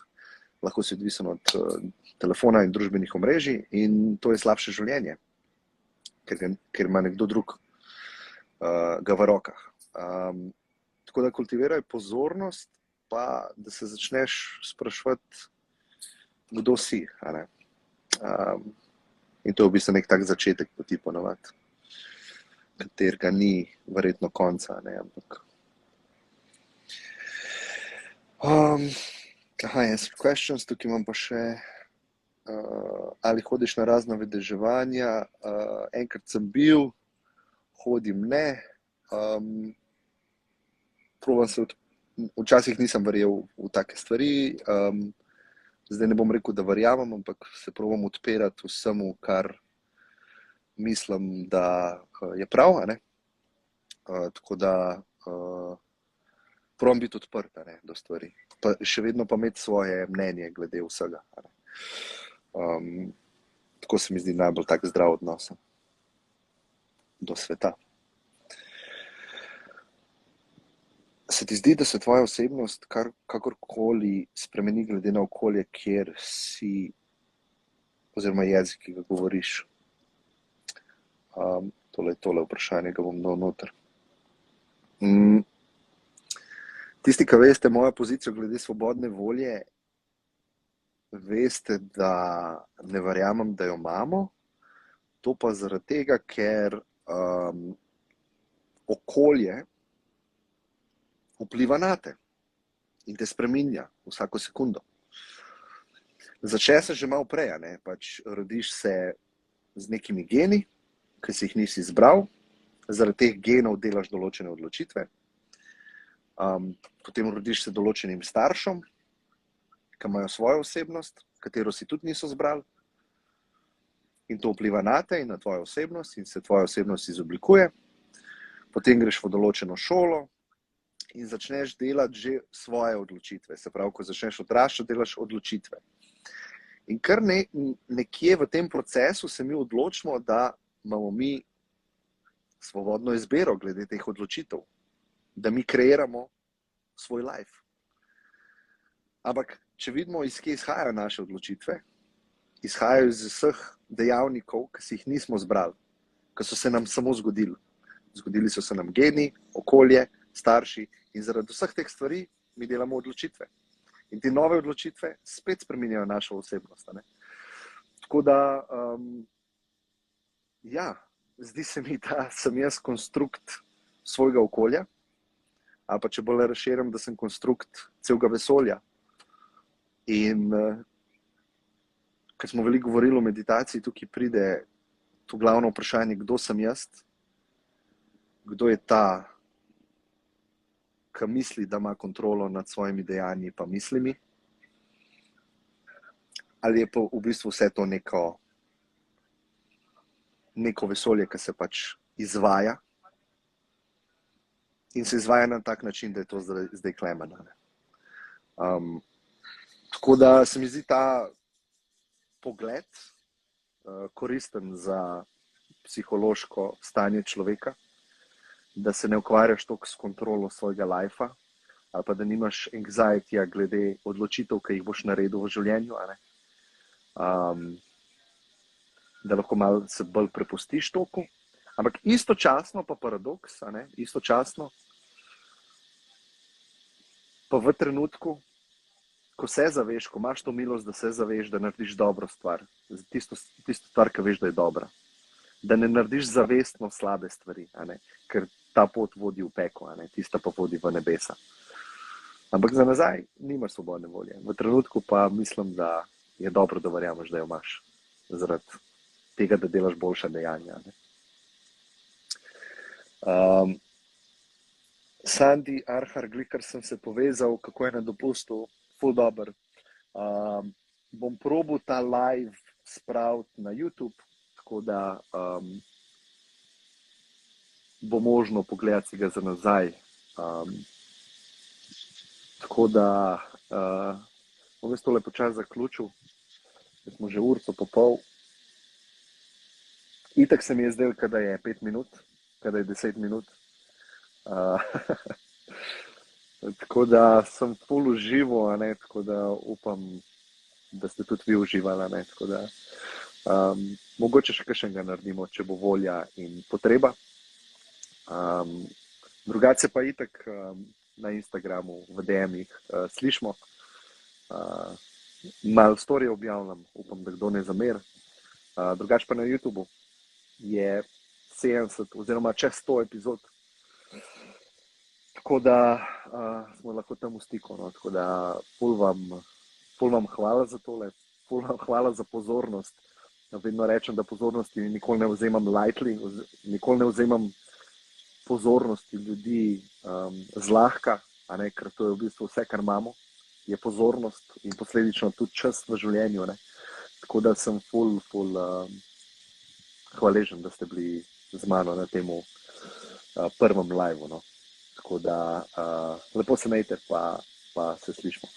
lahko si odvisen od telefona in družbenih omrežij in to je slabše življenje, ker ima nekdo drug ga v rokah. Tako da kultiviraj pozornost, pa da se začneš spraševati, kdo si. In to je v bistvu nek tak začetek poti ponovadi, katerega ni verjetno konca, ampak questions, tukaj imam pa še, ali hodiš na razna vedeževanja? Enkrat sem bil, hodim ne. Včasih nisem verjel v take stvari, zdaj ne bom rekel, da verjamem, ampak se probam odpirati vsemu, kar mislim, da je prav. Tako da probam biti odprt do stvari, pa še vedno pa imeti svoje mnenje glede vsega. Tako se mi zdi najbolj tak zdrav odnos do sveta. Se ti zdi, da se tvoja osebnost kakorkoli spremeni glede na okolje, kjer si, oziroma jezik, ki ga govoriš? Tole vprašanje ga bom dal noter. Tisti, ki veste mojo pozicijo glede svobodne volje, veste, da ne verjamem, da jo imamo. To pa zaradi tega, ker okolje vpliva na te in te spreminja vsako sekundo. Začne se že malo prej, ne? Pač rodiš se z nekimi geni, ki si jih nisi izbral, zaradi teh genov delaš določene odločitve. Potem rodiš se določenim staršem, ki imajo svojo osebnost, katero si tudi niso izbrali. In to vpliva na te in na tvojo osebnost in se tvoja osebnost izoblikuje. Potem greš v določeno šolo in začneš delati že svoje odločitve. Se pravi, ko začneš odraščati, delaš odločitve. In kar nekje v tem procesu se mi odločimo, da imamo mi svobodno izbiro glede teh odločitev, da mi kreiramo svoj life. Ampak, če vidimo, iz kje izhajajo naše odločitve, izhajajo iz vseh dejavnikov, ki si jih nismo zbrali, ki so se nam samo zgodili. Zgodili so se nam geni, okolje, starši in zaradi vseh teh stvari mi delamo odločitve. In te nove odločitve spet spreminjajo našo osebnost. Ne? Tako da, zdi se mi, da sem jaz konstrukt svojega okolja, ali pa če bolj razširim, da sem konstrukt celega vesolja. In ker smo veliko govorili o meditaciji, tukaj pride to glavno vprašanje, kdo sem jaz, kdo je ta, ki misli, da ima kontrolo nad svojimi dejanji pa mislimi, ali je pa v bistvu vse to neko vesolje, ki se pač izvaja in se izvaja na tak način, da je to zdaj klemena. Tako da se mi zdi ta pogled koristen za psihološko stanje človeka, da se ne ukvarjaš toliko s kontrolo svojega lajfa, ali pa da nimaš anxiety glede odločitev, ki jih boš naredil v življenju, da lahko malo se bolj prepustiš toku. Ampak istočasno pa paradoks, istočasno pa v trenutku, ko se zaveš, ko imaš to milost, da se zaveš, da narediš dobro stvar, tisto stvar, ki veš, da je dobra. Da ne narediš zavestno slabe stvari, ker ta pot vodi v peko, tista pa vodi v nebesa. Ampak za nazaj nimaš svobodne volje. V trenutku pa mislim, da je dobro, da verjameš, da jo imaš. Zaradi tega, da delaš boljša dejanja. Sandi Arhar, glikar sem se povezal, kako je na dopustu, ful dober. Bom probal ta live spraviti na YouTube, tako da bo možno pogledati si ga za nazaj. Tako da bom jaz tole počas zaključil. Smo že urco po pol. Itak se mi je zdel, kada je 5 minut, kada je 10 minut. Tako da sem ful užival, tako da upam, da ste tudi vi uživali. Tako da mogoče še kakšnega naredimo, če bo volja in potreba. Drugače pa itak na Instagramu, v DM-ih slišmo. Malo storije objavljam, upam, da kdo ne zamer. Drugače pa na YouTubu je 70 oziroma čez 100 epizod. Tako da smo lahko tam v stiku. Tako da ful vam hvala za tole, ful vam hvala za pozornost. Vedno rečem, da pozornosti nikoli ne vzemam lightly, nikoli ne vzemam pozornosti ljudi zlahka, ker to je v bistvu vse, kar imamo, je pozornost in posledično tudi čas v življenju. Tako da sem ful hvaležen, da ste bili z mano na temu prvem liveu. Tako da lepo se imejte, pa se slišmo.